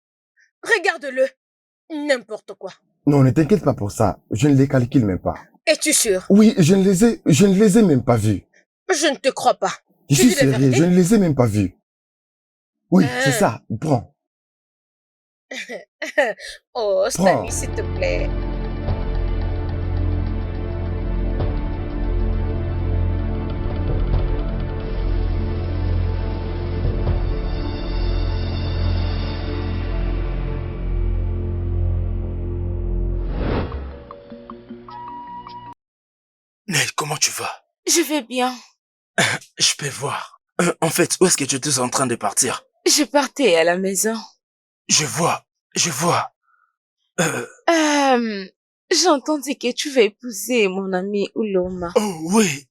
Regarde-le. N'importe quoi. Non, ne t'inquiète pas pour ça. Je ne les calcule même pas. Es-tu sûr? Oui, je ne les ai même pas vus. Je ne te crois pas. Je Tu suis dis la sérieux, vérité? je ne les ai même pas vus. Oui, c'est ça. Prends. Oh, Stanley, s'il te plaît. Nel, comment tu vas? Je vais bien. Je peux voir. En fait, où est-ce que tu étais en train de partir? Je partais à la maison. Je vois. J'ai entendu que tu vas épouser mon ami Uloma. Oh oui.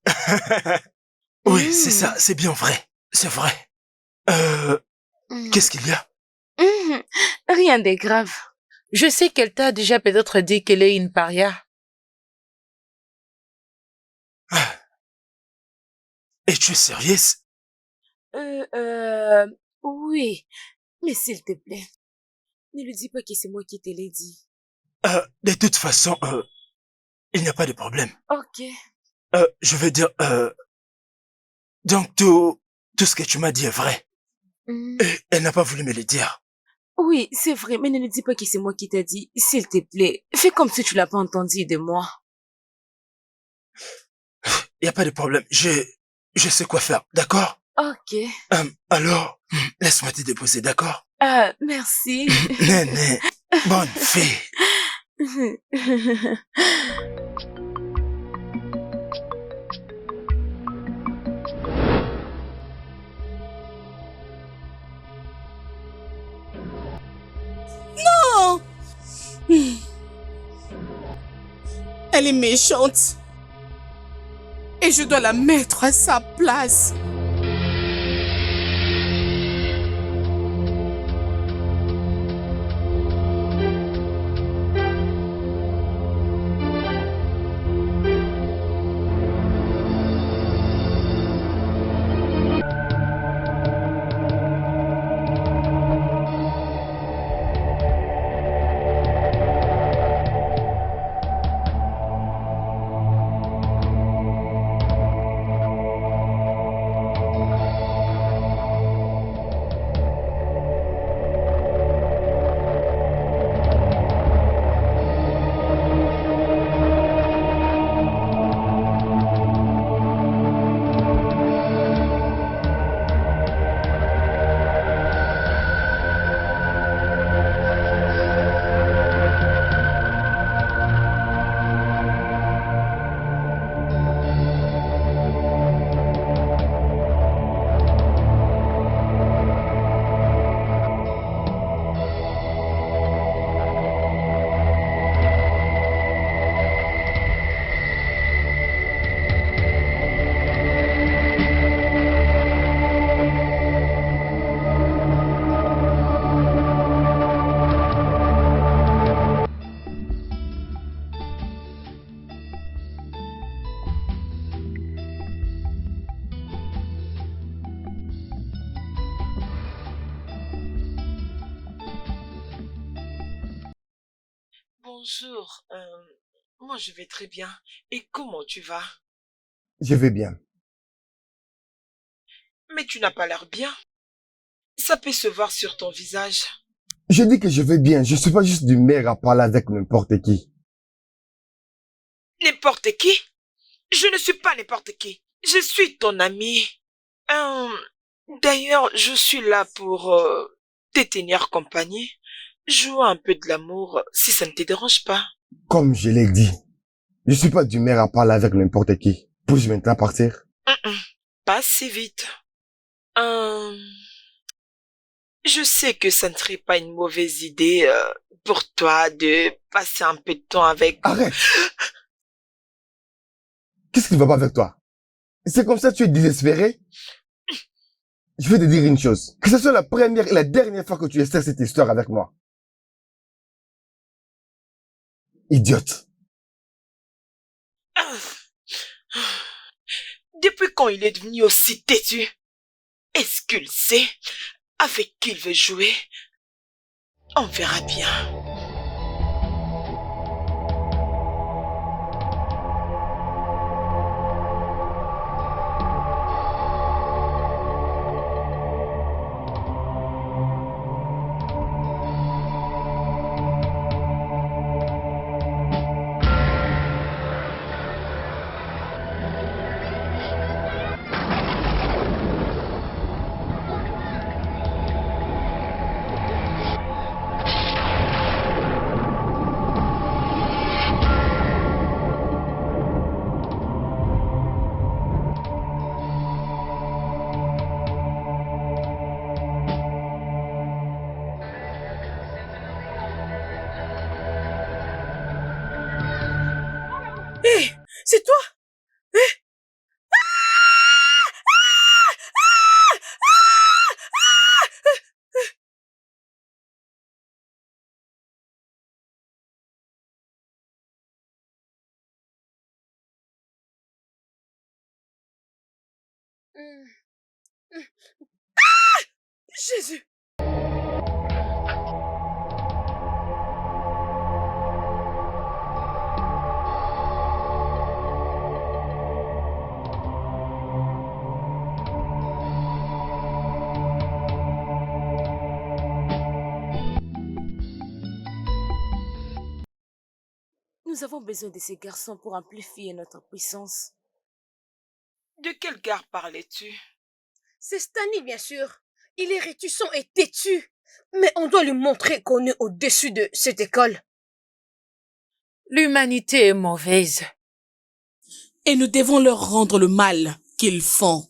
Oui, c'est ça, c'est bien vrai. C'est vrai. Qu'est-ce qu'il y a? Rien de grave. Je sais qu'elle t'a déjà peut-être dit qu'elle est une paria. Es-tu sérieuse? Oui. Mais s'il te plaît, ne lui dis pas que c'est moi qui te l'ai dit. De toute façon, il n'y a pas de problème. Ok. Je veux dire, donc tout ce que tu m'as dit est vrai. Et elle n'a pas voulu me le dire. Oui, c'est vrai, mais ne le dis pas que c'est moi qui t'ai dit. S'il te plaît, fais comme si tu l'as pas entendu de moi. Y a pas de problème. Je sais quoi faire, d'accord? Ok. Alors, laisse-moi te déposer, d'accord? Merci. Néné, bonne fille. Non! Elle est méchante. Et je dois la mettre à sa place. Bonjour, moi je vais très bien. Et comment tu vas? Je vais bien. Mais tu n'as pas l'air bien. Ça peut se voir sur ton visage. Je dis que je vais bien. Je suis pas juste d'humeur à parler avec n'importe qui. N'importe qui? Je ne suis pas n'importe qui. Je suis ton ami. D'ailleurs, je suis là pour te tenir compagnie. Joue un peu de l'amour si ça ne te dérange pas. Comme je l'ai dit, je suis pas d'humeur à parler avec n'importe qui. Puis-je maintenant partir? Pas si vite. Je sais que ça ne serait pas une mauvaise idée pour toi de passer un peu de temps avec... Arrête! Qu'est-ce qui ne va pas avec toi? C'est comme ça que tu es désespéré? Je vais te dire une chose. Que ce soit la première et la dernière fois que tu essaies cette histoire avec moi. Idiote. Depuis quand il est devenu aussi têtu? Est-ce qu'il sait avec qui il veut jouer? On verra bien. C'est toi? Jésus! Nous avons besoin de ces garçons pour amplifier notre puissance. De quel gars parlais-tu? C'est Stanley, bien sûr. Il est réticent et têtu. Mais on doit lui montrer qu'on est au-dessus de cette école. L'humanité est mauvaise. Et nous devons leur rendre le mal qu'ils font.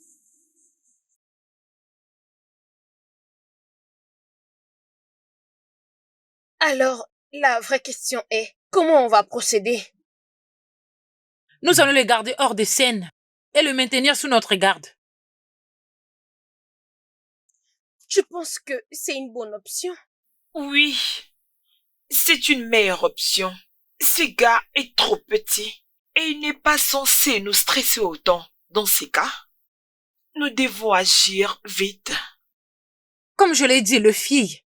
Alors, la vraie question est, comment on va procéder? Nous allons le garder hors de scène et le maintenir sous notre garde. Je pense que c'est une bonne option. Oui, c'est une meilleure option. Ce gars est trop petit et il n'est pas censé nous stresser autant. Dans ces cas, nous devons agir vite. Comme je l'ai dit, le fille,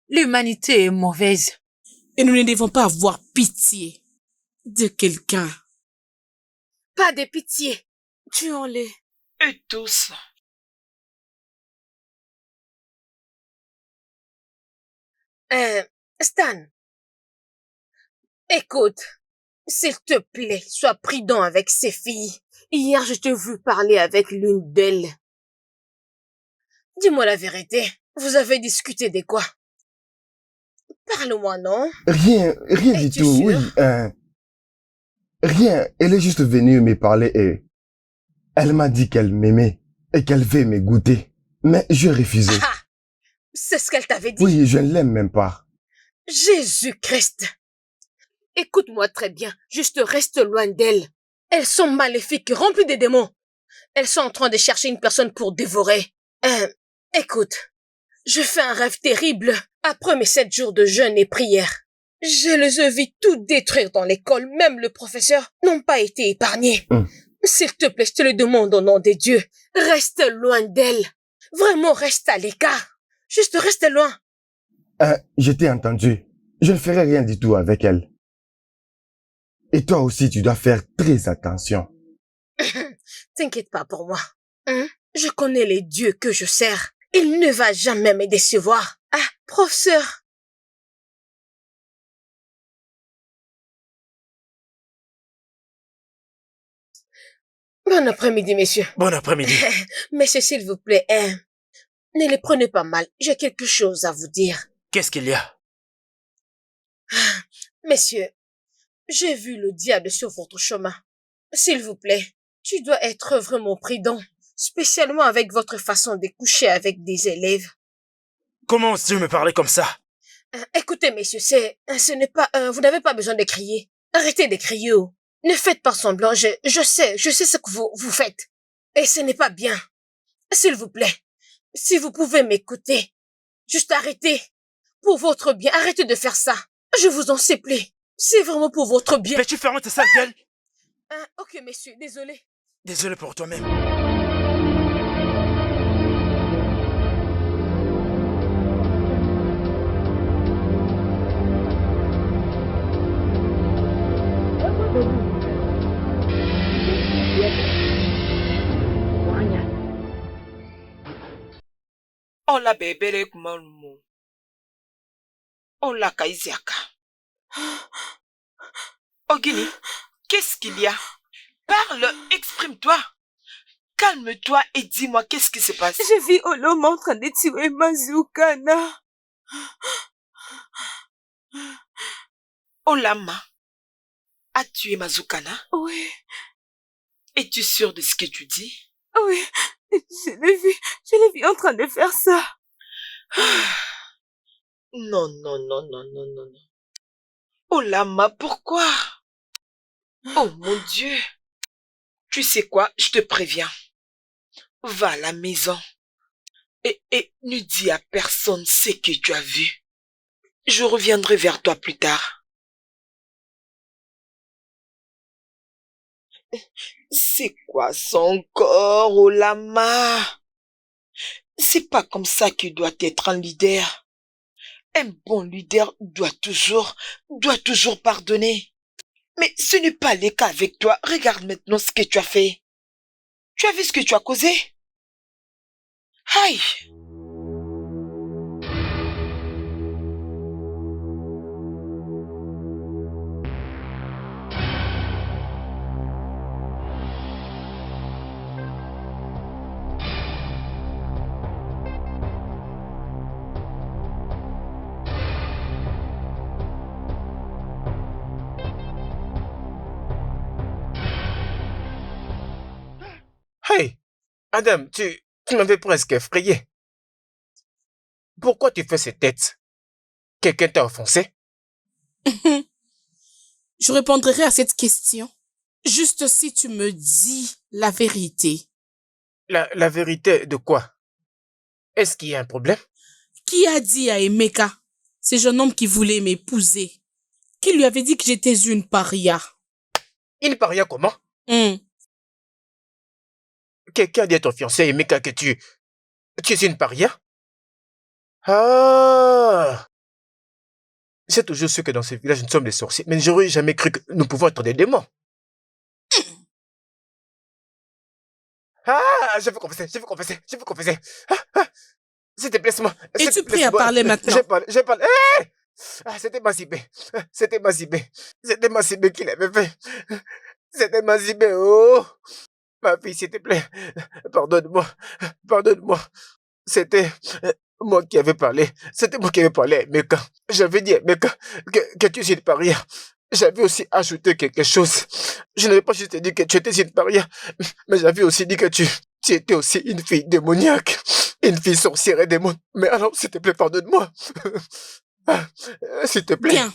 l'humanité est mauvaise. Et nous ne devons pas avoir pitié de quelqu'un. Pas de pitié. Tuons-les. Eux tous. Stan. Écoute, s'il te plaît, sois prudent avec ces filles. Hier, je t'ai vu parler avec l'une d'elles. Dis-moi la vérité. Vous avez discuté de quoi? Parle-moi, non? Rien du Es-tu tout, oui. sûr? Rien. Elle est juste venue me parler et elle m'a dit qu'elle m'aimait et qu'elle veut me goûter. Mais j'ai refusé. Ah, c'est ce qu'elle t'avait dit? Oui, je ne l'aime même pas. Jésus-Christ! Écoute-moi très bien, juste reste loin d'elles. Elles sont maléfiques, remplies de démons. Elles sont en train de chercher une personne pour dévorer. Écoute, je fais un rêve terrible après mes 7 jours de jeûne et prière. Je les ai vus tout détruire dans l'école, même le professeur n'ont pas été épargnés. S'il te plaît, je te le demande au nom de Dieu, reste loin d'elles. Vraiment, reste à l'écart. Juste reste loin. Je t'ai entendu. Je ne ferai rien du tout avec elle. Et toi aussi, tu dois faire très attention. T'inquiète pas pour moi. Je connais les dieux que je sers. Il ne va jamais me décevoir. Ah, professeur. Bon après-midi, messieurs. Bon après-midi. Messieurs, s'il vous plaît, ne les prenez pas mal. J'ai quelque chose à vous dire. Qu'est-ce qu'il y a? Messieurs, j'ai vu le diable sur votre chemin. S'il vous plaît, tu dois être vraiment prudent, spécialement avec votre façon de coucher avec des élèves. Comment oses-tu me parler comme ça? Écoutez, messieurs, ce n'est pas, vous n'avez pas besoin de crier. Arrêtez de crier. Ne faites pas semblant. Je sais ce que vous faites. Et ce n'est pas bien. S'il vous plaît, si vous pouvez m'écouter, juste arrêtez. Pour votre bien, arrêtez de faire ça. Je vous en supplie. C'est vraiment pour votre bien. Peux-tu fermer ta sale gueule? Ok, messieurs, désolé. Désolé pour toi-même. On la bébé malmo. On la kaisiaka. Ogini, qu'est-ce qu'il y a? Parle, exprime-toi. Calme-toi et dis-moi qu'est-ce qui se passe. J'ai vu Olom en train de tuer Mazukana. Olama a tué Mazukana? Oui. Es-tu sûr de ce que tu dis? Oui, je l'ai vu en train de faire ça. Non. Olama, pourquoi? Oh mon Dieu. Tu sais quoi, je te préviens. Va à la maison et ne dis à personne ce que tu as vu. Je reviendrai vers toi plus tard. C'est quoi ça encore, Olama? C'est pas comme ça qu'il doit être un leader. Un bon leader doit toujours pardonner. Mais ce n'est pas le cas avec toi. Regarde maintenant ce que tu as fait. Tu as vu ce que tu as causé? Aïe! Adam, tu m'avais presque effrayé. Pourquoi tu fais cette tête? Quelqu'un t'a offensé? Je répondrai à cette question juste si tu me dis la vérité. La vérité de quoi? Est-ce qu'il y a un problème? Qui a dit à Emeka, ce jeune homme qui voulait m'épouser, qui lui avait dit que j'étais une paria? Une paria comment? Quelqu'un a dit à ton fiancé Emeka que tu es une paria? Ah! J'ai toujours su que dans ce village nous sommes des sorciers, mais j'aurais jamais cru que nous pouvons être des démons. Ah! Je veux confesser. S'il te plaît, c'est moi. Es-tu prêt à parler maintenant? J'ai parlé. Hey! Ah, c'était Mazibé qui l'avait fait. C'était Mazibé, oh! Ma fille, s'il te plaît, pardonne-moi. C'était moi qui avais parlé. C'était moi qui avais parlé à Emeka. J'avais dit à Emeka que tu es une paria. J'avais aussi ajouté quelque chose. Je n'avais pas juste dit que tu étais une paria, mais j'avais aussi dit que tu étais aussi une fille démoniaque. Une fille sorcière et démon. Mais alors, s'il te plaît, pardonne-moi. S'il te plaît. Bien.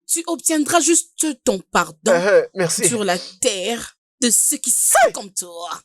Tu obtiendras juste ton pardon merci. Sur la terre de ceux qui sont comme toi.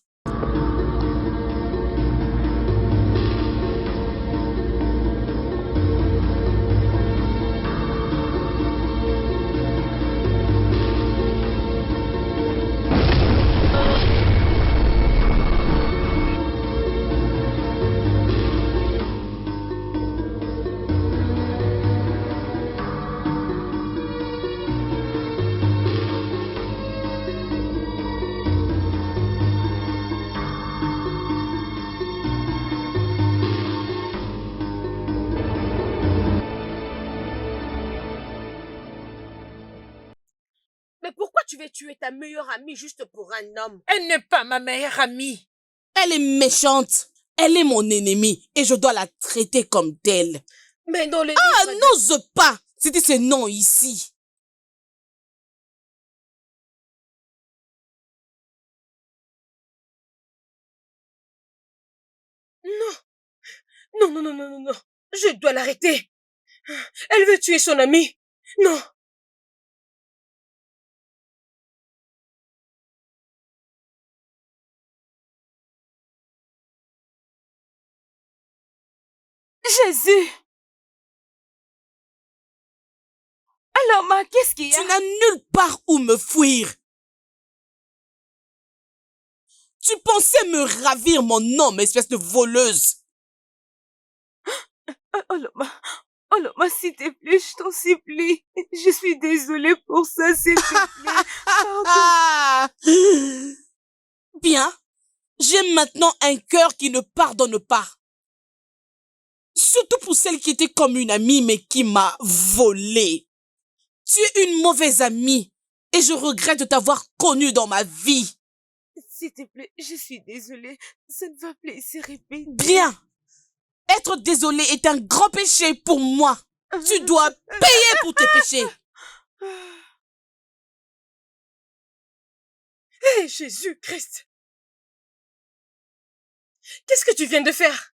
Mais pourquoi tu veux tuer ta meilleure amie juste pour un homme? Elle n'est pas ma meilleure amie. Elle est méchante. Elle est mon ennemie et je dois la traiter comme telle. Mais dans les... Ah, n'ose pas. C'était ce nom ici. Non. Je dois l'arrêter. Elle veut tuer son amie. Non. Jésus! Alors, ma, qu'est-ce qu'il y a? Tu n'as nulle part où me fuir. Tu pensais me ravir mon homme, espèce de voleuse. Oh, Loma, s'il te plaît, je t'en supplie. Je suis désolée pour ça, s'il te plaît. Pardon. Bien. J'ai maintenant un cœur qui ne pardonne pas. Surtout pour celle qui était comme une amie mais qui m'a volé. Tu es une mauvaise amie et je regrette de t'avoir connue dans ma vie. S'il te plaît, je suis désolée. Ça ne va plus se répéter. Bien. Être désolé est un grand péché pour moi. Tu dois payer pour tes péchés. Hé, Jésus-Christ! Qu'est-ce que tu viens de faire?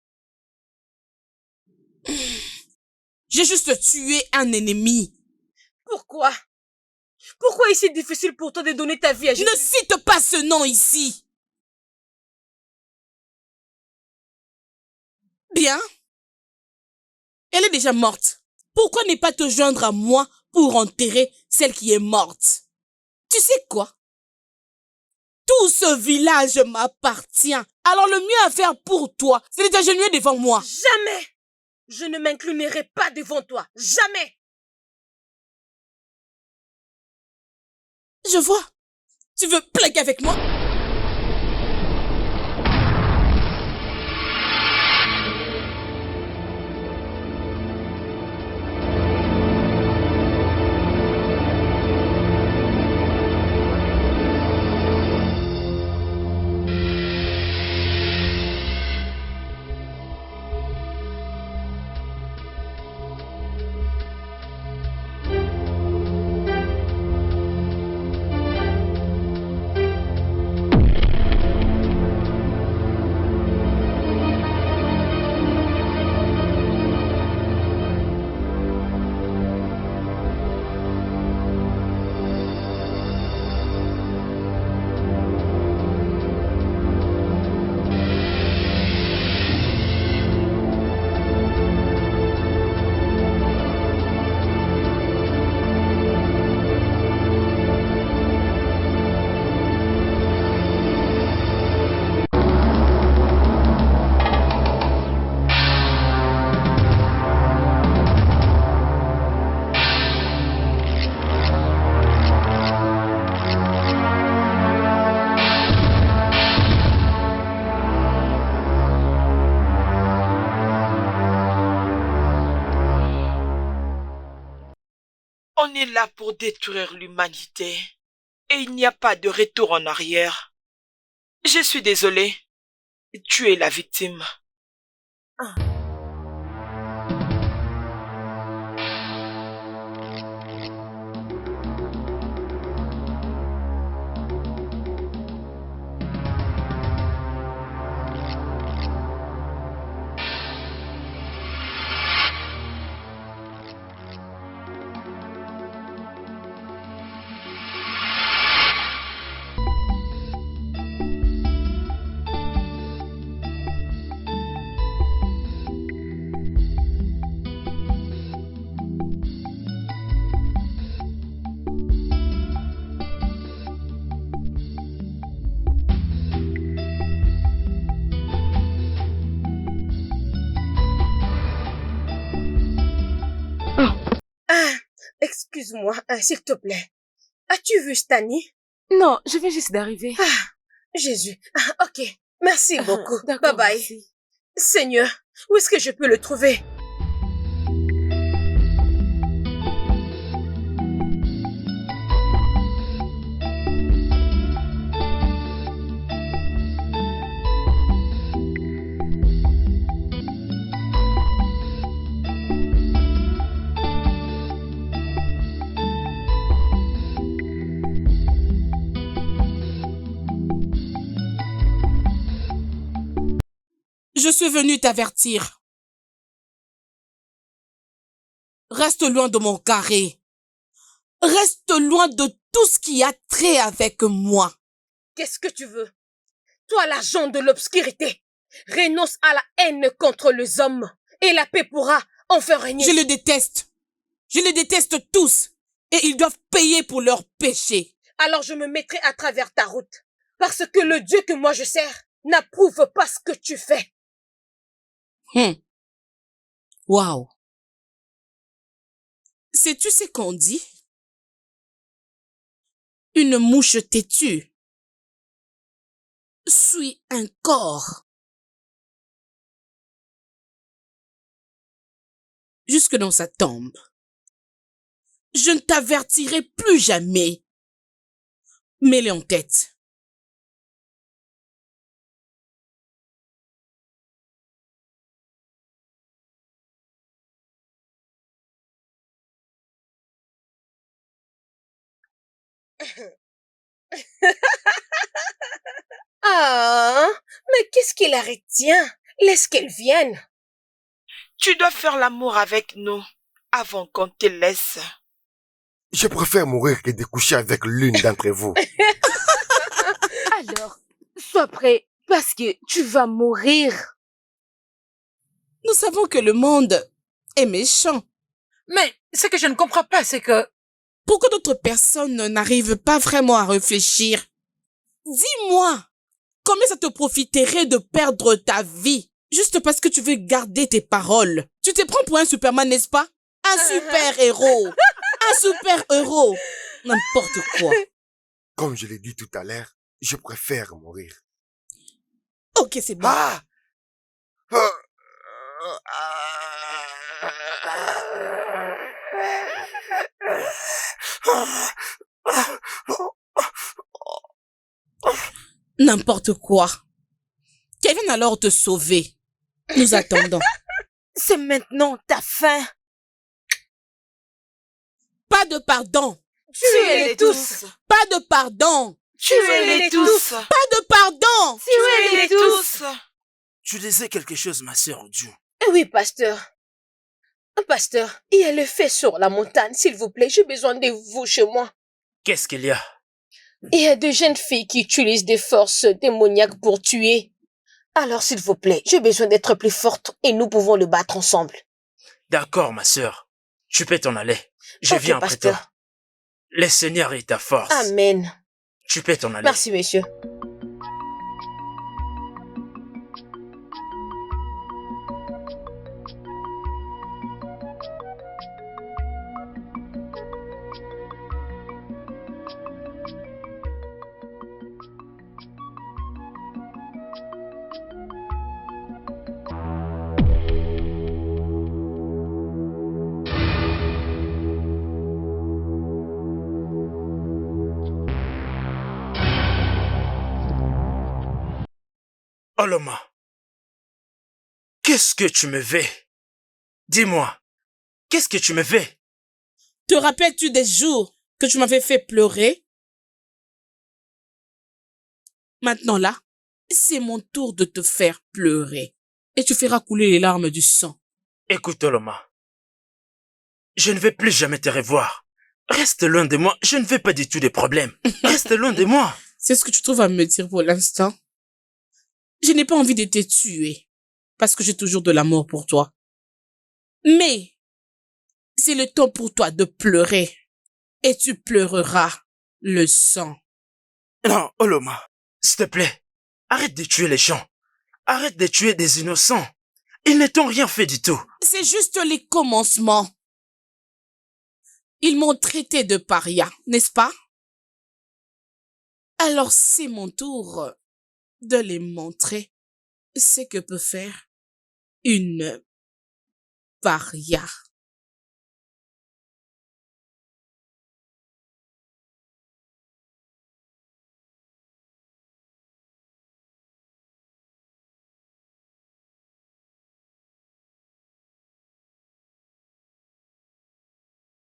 J'ai juste tué un ennemi. Pourquoi? Pourquoi est-il difficile pour toi de donner ta vie à Jésus? Ne cite pas ce nom ici. Bien. Elle est déjà morte. Pourquoi ne pas te joindre à moi pour enterrer celle qui est morte? Tu sais quoi? Tout ce village m'appartient. Alors le mieux à faire pour toi, c'est de t'agenouiller devant moi. Jamais! Je ne m'inclinerai pas devant toi. Jamais! Je vois. Tu veux plaquer avec moi? On est là pour détruire l'humanité. Et il n'y a pas de retour en arrière. Je suis désolée. Tu es la victime. Excuse-moi, s'il te plaît. As-tu vu Stani? Non, je viens juste d'arriver. Jésus. Ok. Merci beaucoup. Bye D'accord, bye. merci. Seigneur, où est-ce que je peux le trouver? Je suis venu t'avertir. Reste loin de mon carré. Reste loin de tout ce qui a trait avec moi. Qu'est-ce que tu veux? Toi, l'agent de l'obscurité, renonce à la haine contre les hommes et la paix pourra enfin régner. Je les déteste. Je les déteste tous. Et ils doivent payer pour leurs péchés. Alors je me mettrai à travers ta route. Parce que le Dieu que moi je sers n'approuve pas ce que tu fais. Waouh. Sais-tu ce qu'on dit? Une mouche têtue suit un corps jusque dans sa tombe. Je ne t'avertirai plus jamais. Mets-les en tête. Ah, mais qu'est-ce qui la retient? Laisse qu'elle vienne. Tu dois faire l'amour avec nous avant qu'on te laisse. Je préfère mourir que de coucher avec l'une d'entre vous. Alors, sois prêt parce que tu vas mourir. Nous savons que le monde est méchant. Mais ce que je ne comprends pas, c'est que... Pourquoi d'autres personnes n'arrivent pas vraiment à réfléchir? Dis-moi, combien ça te profiterait de perdre ta vie juste parce que tu veux garder tes paroles? Tu te prends pour un Superman, n'est-ce pas? Un super-héros. Un super-héros. N'importe quoi. Comme je l'ai dit tout à l'heure, je préfère mourir. Ok, c'est bon. Ah! N'importe quoi. Qu'elle vienne alors te sauver. Nous attendons. C'est maintenant ta fin. Pas de pardon. Tuez-les tous. Pas de pardon. Tuez-les tous. Pas de pardon. Tuez-les tous. Tu disais quelque chose, ma sœur Dieu. Oui, pasteur. Pasteur, il y a le feu sur la montagne, s'il vous plaît. J'ai besoin de vous chez moi. Qu'est-ce qu'il y a? Il y a de jeunes filles qui utilisent des forces démoniaques pour tuer. Alors, s'il vous plaît, j'ai besoin d'être plus forte et nous pouvons le battre ensemble. D'accord, ma sœur. Tu peux t'en aller. Je Ok, viens après pasteur. toi. Le Seigneur est ta force. Amen. Tu peux t'en aller. Merci, monsieur. Oloma, qu'est-ce que tu me veux? Dis-moi, qu'est-ce que tu me veux? Te rappelles-tu des jours que tu m'avais fait pleurer? Maintenant là, c'est mon tour de te faire pleurer. Et tu feras couler les larmes du sang. Écoute, Oloma, je ne vais plus jamais te revoir. Reste loin de moi, je ne veux pas du tout des problèmes. Reste loin de moi. C'est ce que tu trouves à me dire pour l'instant? Je n'ai pas envie de te tuer, parce que j'ai toujours de l'amour pour toi. Mais, c'est le temps pour toi de pleurer, et tu pleureras le sang. Non, Oloma, s'il te plaît, arrête de tuer les gens. Arrête de tuer des innocents. Ils ne t'ont rien fait du tout. C'est juste les commencements. Ils m'ont traité de paria, n'est-ce pas? Alors c'est mon tour de les montrer ce que peut faire une paria.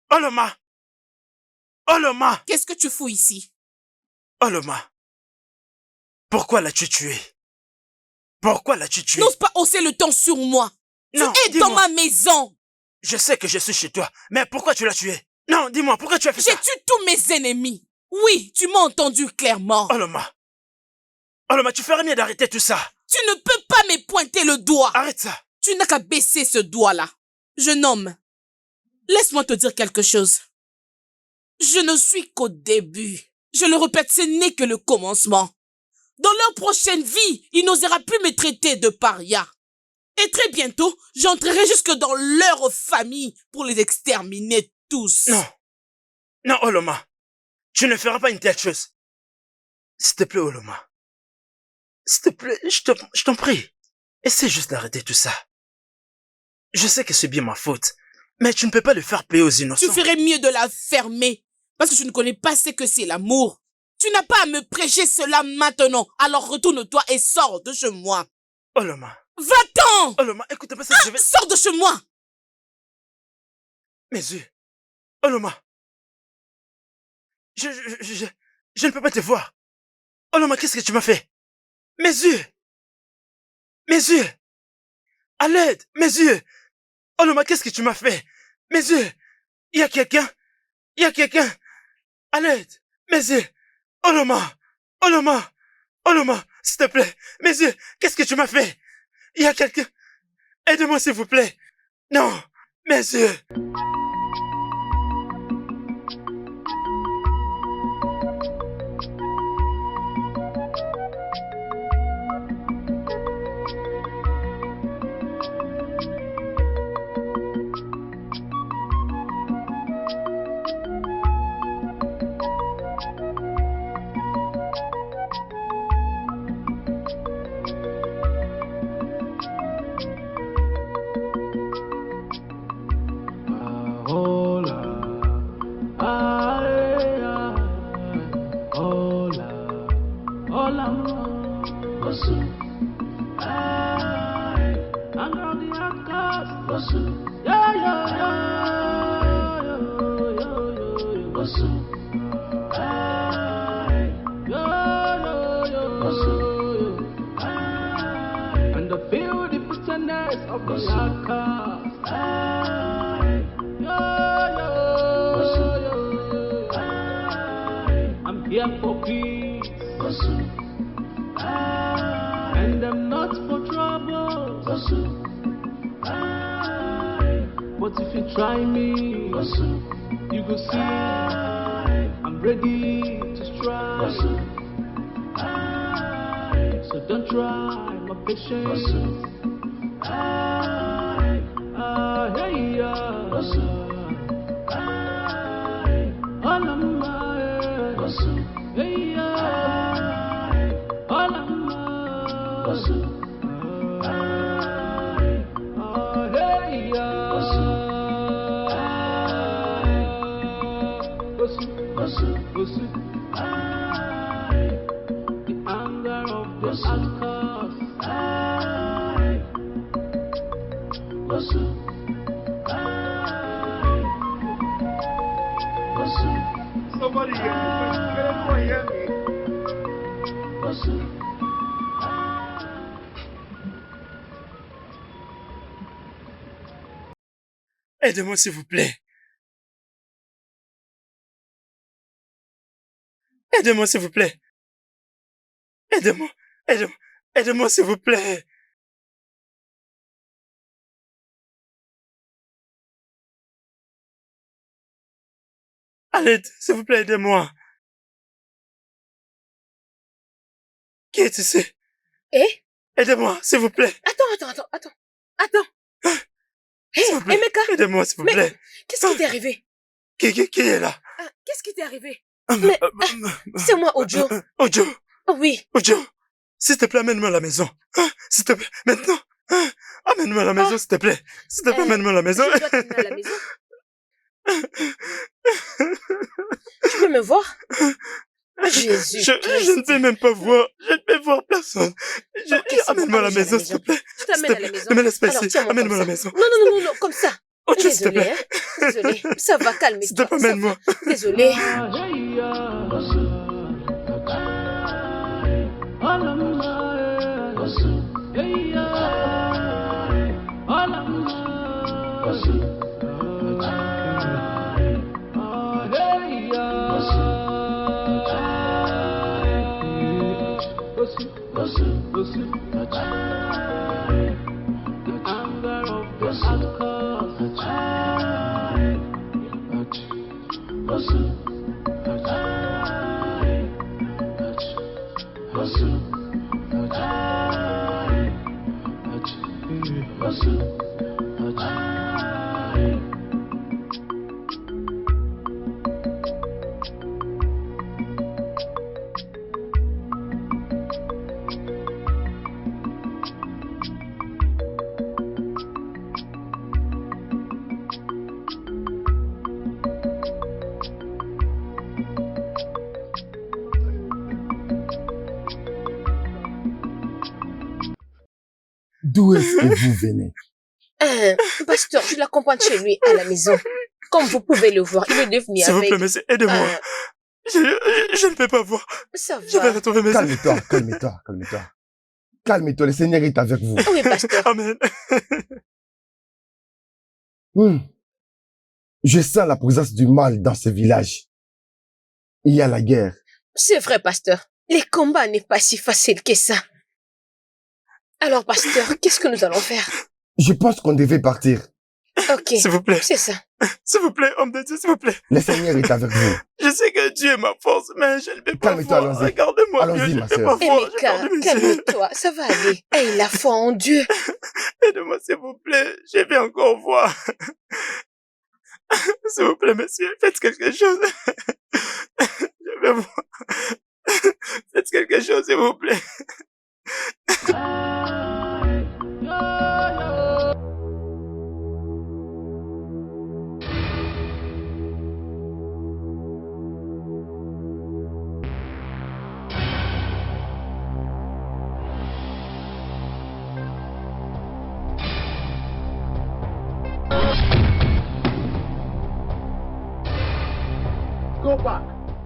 Oloma! Oloma! Qu'est-ce que tu fous ici? Oloma! Pourquoi l'as-tu tué? Pourquoi l'as-tu tué? N'ose pas hausser le ton sur moi. Non, tu es dans ma maison. Je sais que je suis chez toi, mais pourquoi tu l'as tué? Non, dis-moi, pourquoi tu as fait ça? J'ai tué tous mes ennemis. Oui, tu m'as entendu clairement. Oloma! Oloma, tu ferais mieux d'arrêter tout ça. Tu ne peux pas me pointer le doigt. Arrête ça. Tu n'as qu'à baisser ce doigt-là. Jeune homme, laisse-moi te dire quelque chose. Je ne suis qu'au début. Je le répète, ce n'est que le commencement. Dans leur prochaine vie, ils n'osera plus me traiter de paria. Et très bientôt, j'entrerai jusque dans leur famille pour les exterminer tous. Non. Non, Oloma. Tu ne feras pas une telle chose. S'il te plaît, Oloma. S'il te plaît, je t'en prie. Essaie juste d'arrêter tout ça. Je sais que c'est bien ma faute, mais tu ne peux pas le faire payer aux innocents. Tu ferais mieux de la fermer, parce que tu ne connais pas ce que c'est l'amour. Tu n'as pas à me prêcher cela maintenant, alors retourne-toi et sors de chez moi. Oloma. Va-t'en! Oloma, écoute pas ça, je vais... Sors de chez moi! Mes yeux. Oloma. Je ne peux pas te voir. Oloma, qu'est-ce que tu m'as fait? Mes yeux. Mes yeux. À l'aide, mes yeux. Oloma, qu'est-ce que tu m'as fait? Mes yeux. Il y a quelqu'un. Il y a quelqu'un. À l'aide, mes yeux. Oloma. Oloma. Oloma, s'il te plaît. Mes yeux, qu'est-ce que tu m'as fait? Il y a quelqu'un. Aide-moi, s'il vous plaît. Non, mes yeux. Somebody hear me. Can anyone hear me? Aidez-moi, s'il vous plaît. Aidez-moi, s'il vous plaît. Aidez-moi, aidez-moi, aidez-moi, s'il vous plaît. Allez, s'il vous plaît, aidez-moi. Qui est ici? Eh? Aidez-moi, s'il vous plaît. Attends. S'il vous plaît, Emeka. aidez-moi, s'il vous Mais plaît. qu'est-ce qui t'est arrivé? Qui est là? Qu'est-ce qui t'est arrivé? Mais c'est moi, Ojo. Ojo. Oui. Ojo, s'il te plaît, amène-moi à la maison. S'il te plaît, maintenant. Amène-moi à la maison, s'il te plaît. S'il te plaît, amène-moi à la maison. Je dois t'amener à la maison. Tu peux me voir? Jésus. Je ne peux même pas voir. Je ne peux voir personne. Amène-moi à la maison, s'il te plaît. Je t'amène à la maison. Ne me laisse pas Alors, ici. tiens-moi Amène-moi à la comme maison. ça. Non, comme ça. Ojo, s'il te Désolée, plaît. hein. Désolée. Ça va, calme-toi. S'il te plaît, amène-moi. Désolée. D'où est-ce que vous venez? Pasteur, je l'accompagne chez lui à la maison. Comme vous pouvez le voir, il est devenu S'il vous avec... plaît, monsieur, aidez-moi. Je ne peux pas voir. Ça va. Je vais retrouver mes yeux. Calme-toi. Calme-toi, le Seigneur est avec vous. Oui, pasteur. Amen. Je sens la présence du mal dans ce village. Il y a la guerre. C'est vrai, pasteur. Les combats n'est pas si facile que ça. Alors, pasteur, qu'est-ce que nous allons faire? Je pense qu'on devait partir. Ok. S'il vous plaît. C'est ça. S'il vous plaît, homme de Dieu, s'il vous plaît. Le Seigneur est avec vous. Je sais que Dieu est ma force, mais je ne peux pas Calme-toi, voir. allons-y. Regardez-moi bien, Allons-y, je ma ne peux sœur. pas voir. Emeka, calme-toi, ça va aller. Aie la foi en Dieu. Aidez-moi, s'il vous plaît. Je vais encore voir. S'il vous plaît, monsieur, faites quelque chose. Je vais voir. Faites quelque chose, s'il vous plaît.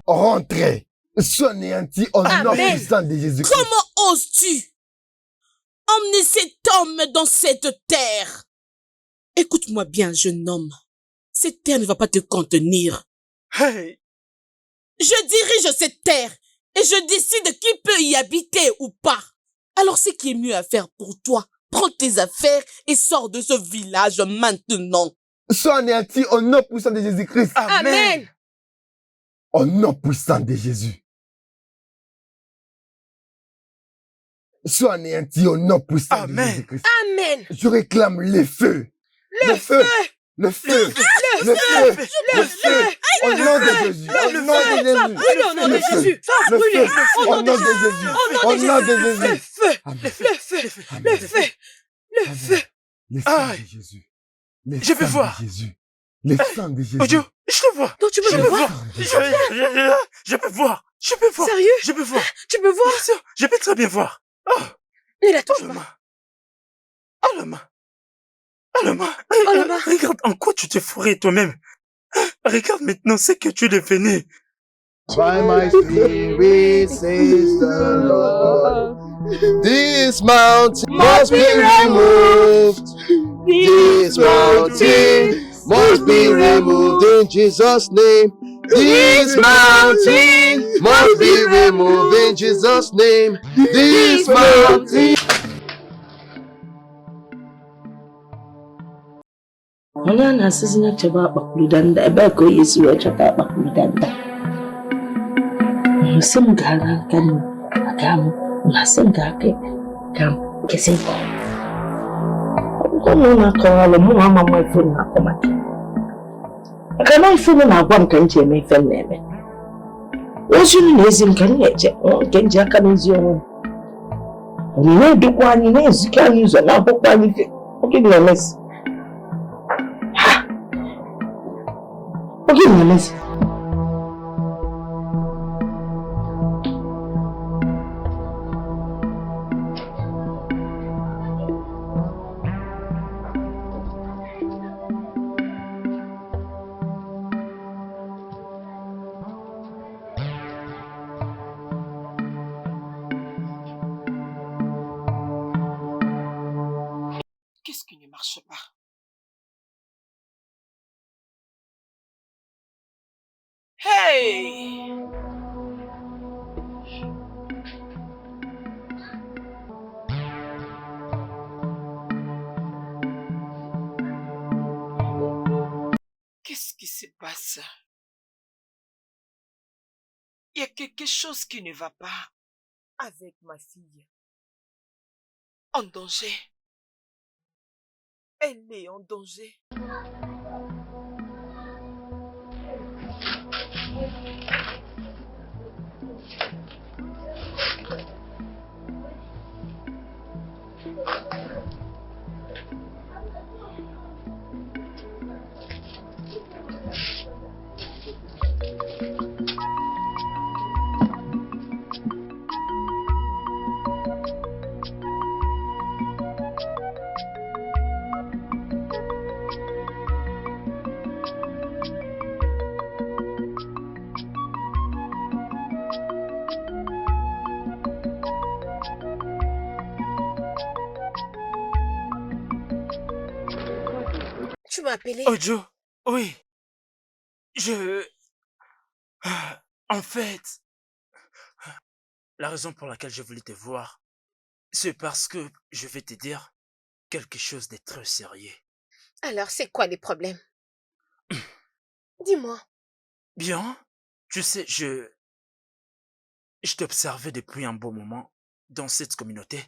Rentrez. Sois anéanti au nom Amen. puissant de Jésus-Christ. Comment oses-tu emmener cet homme dans cette terre? Écoute-moi bien, jeune homme. Cette terre ne va pas te contenir. Hey. Je dirige cette terre et je décide qui peut y habiter ou pas. Alors ce qui est mieux à faire pour toi, prends tes affaires et sors de ce village maintenant. Sois anéanti au nom puissant de Jésus-Christ. Amen. Au nom puissant de Jésus. Sois anéanti au nom puissant de Jésus-Christ. Amen. Je réclame le feu. Le feu. Le feu. Le feu. Le feu. Au nom de Jésus. Au nom de Jésus. Au nom de Jésus. Le Brûlez. feu. Au nom de Jésus. Au nom de Le Jésus. feu. Amen. Le feu. Le feu. Le feu. Le sang de Jésus. Le Je peux sang voir. de Jésus. Le sang de Jésus. Odio, je te vois. Donc tu peux Je me peux voir? voir. Je peux voir. Je peux voir. Sérieux? Je peux voir. Tu peux voir? Bien sûr, je peux très bien voir. Oh, Il a touché. oh la main. Oh la main. Alama, Alama. regarde en quoi tu t'es fourré toi-même. Regarde maintenant ce que tu es devenu. By my spirit, says the Lord, this mountain must be removed. This mountain must be removed in Jesus' name. This mountain must be removed in Jesus' name. This mountain. Wala na sisi na chaba bakuludanda ebe ko Yesu wa chata bakuludanda. Musim gara kan agam musim gake kam kesi. Kono na kawala mu mama mo ifu na komati. Kana ifu na agwam kan je me fe na ebe. Wosu ni ezim kan yeje o kan je aka n'ezi owo. Oni na edukwa ni na ezika ni zo na bokwa ni fe. Okay na mess. Okay, Mamas. Qu'est-ce qui ne marche pas? Hey! Qu'est-ce qui se passe? Il y a quelque chose qui ne va pas Avec ma fille. en danger. Elle est en danger. Tu m'as appelé? Ojo, oui. En fait, la raison pour laquelle je voulais te voir, c'est parce que je vais te dire quelque chose de très sérieux. Alors, c'est quoi les problèmes? Dis-moi. Bien, tu sais, je t'observais depuis un bon moment dans cette communauté.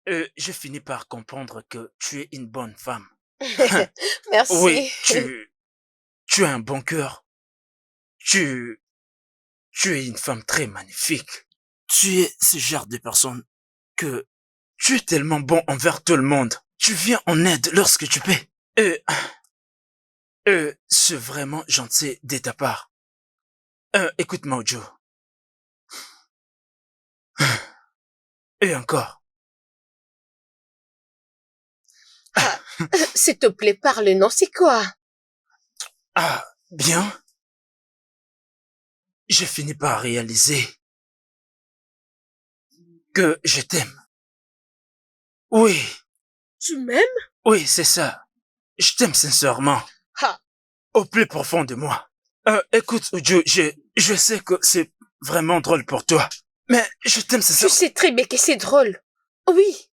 J'ai fini par comprendre que tu es une bonne femme. Merci. Oui, tu as un bon cœur. Tu es une femme très magnifique. Tu es ce genre de personne que tu es tellement bon envers tout le monde. Tu viens en aide lorsque tu peux. C'est vraiment gentil de ta part. Écoute-moi, Ojo. Et encore. S'il te plaît, parle, non, c'est quoi? Ah, bien. J'ai fini par réaliser que je t'aime. Oui. Tu m'aimes? Oui, c'est ça. Je t'aime sincèrement. Ah. Au plus profond de moi. Écoute, Ojo, je sais que c'est vraiment drôle pour toi. Mais je t'aime sincèrement. Tu sais très bien que c'est drôle. Oui.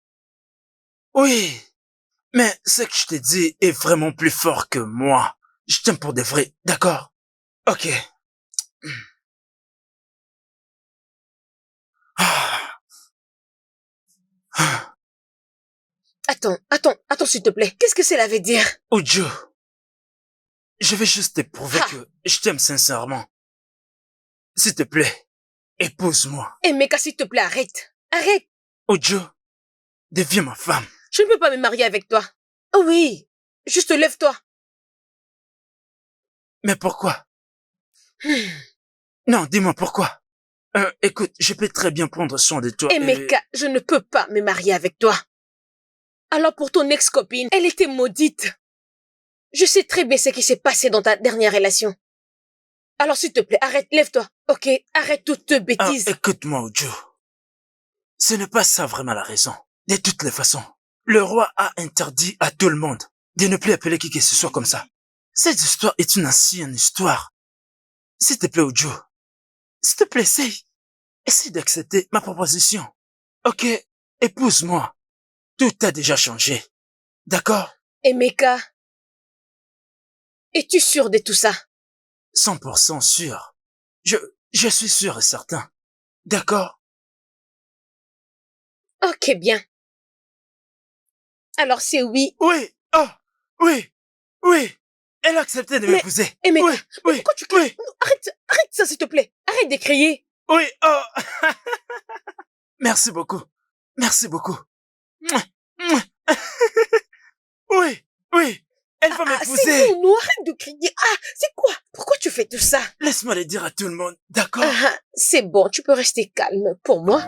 Oui. Mais ce que je te dis est vraiment plus fort que moi. Je t'aime pour de vrai, d'accord? Ok. Attends, s'il te plaît. Qu'est-ce que cela veut dire? Ojo, je vais juste te prouver que je t'aime sincèrement. S'il te plaît, épouse-moi. Eh, Meka, s'il te plaît, arrête. Arrête. Ojo, deviens ma femme. Je ne peux pas me marier avec toi. Oh oui. Juste lève-toi. Mais pourquoi? Non, dis-moi pourquoi. Écoute, je peux très bien prendre soin de toi. Eh, Meka, je ne peux pas me marier avec toi. Alors pour ton ex-copine, elle était maudite. Je sais très bien ce qui s'est passé dans ta dernière relation. Alors s'il te plaît, arrête, lève-toi. Ok, arrête toutes tes bêtises. Écoute-moi, Ojo. Ce n'est pas ça vraiment la raison. De toutes les façons, le roi a interdit à tout le monde de ne plus appeler qui que ce soit comme ça. Cette histoire est une ancienne histoire. S'il te plaît, Ojo. S'il te plaît, essaye d'accepter ma proposition. Ok, épouse-moi. Tout a déjà changé. D'accord? Emeka, es-tu sûr de tout ça? 100% sûr. Je suis sûr et certain. D'accord? Ok, bien. Alors c'est oui. Oui, oui. Elle a accepté de m'épouser. Emeka, oui. Pourquoi tu cries? Non, arrête ça s'il te plaît. Arrête de crier. Oui, Merci beaucoup. Oui. Elle va m'épouser. C'est bon, nous, arrête de crier. C'est quoi? Pourquoi tu fais tout ça? Laisse-moi le dire à tout le monde, d'accord? C'est bon, tu peux rester calme. Pour moi,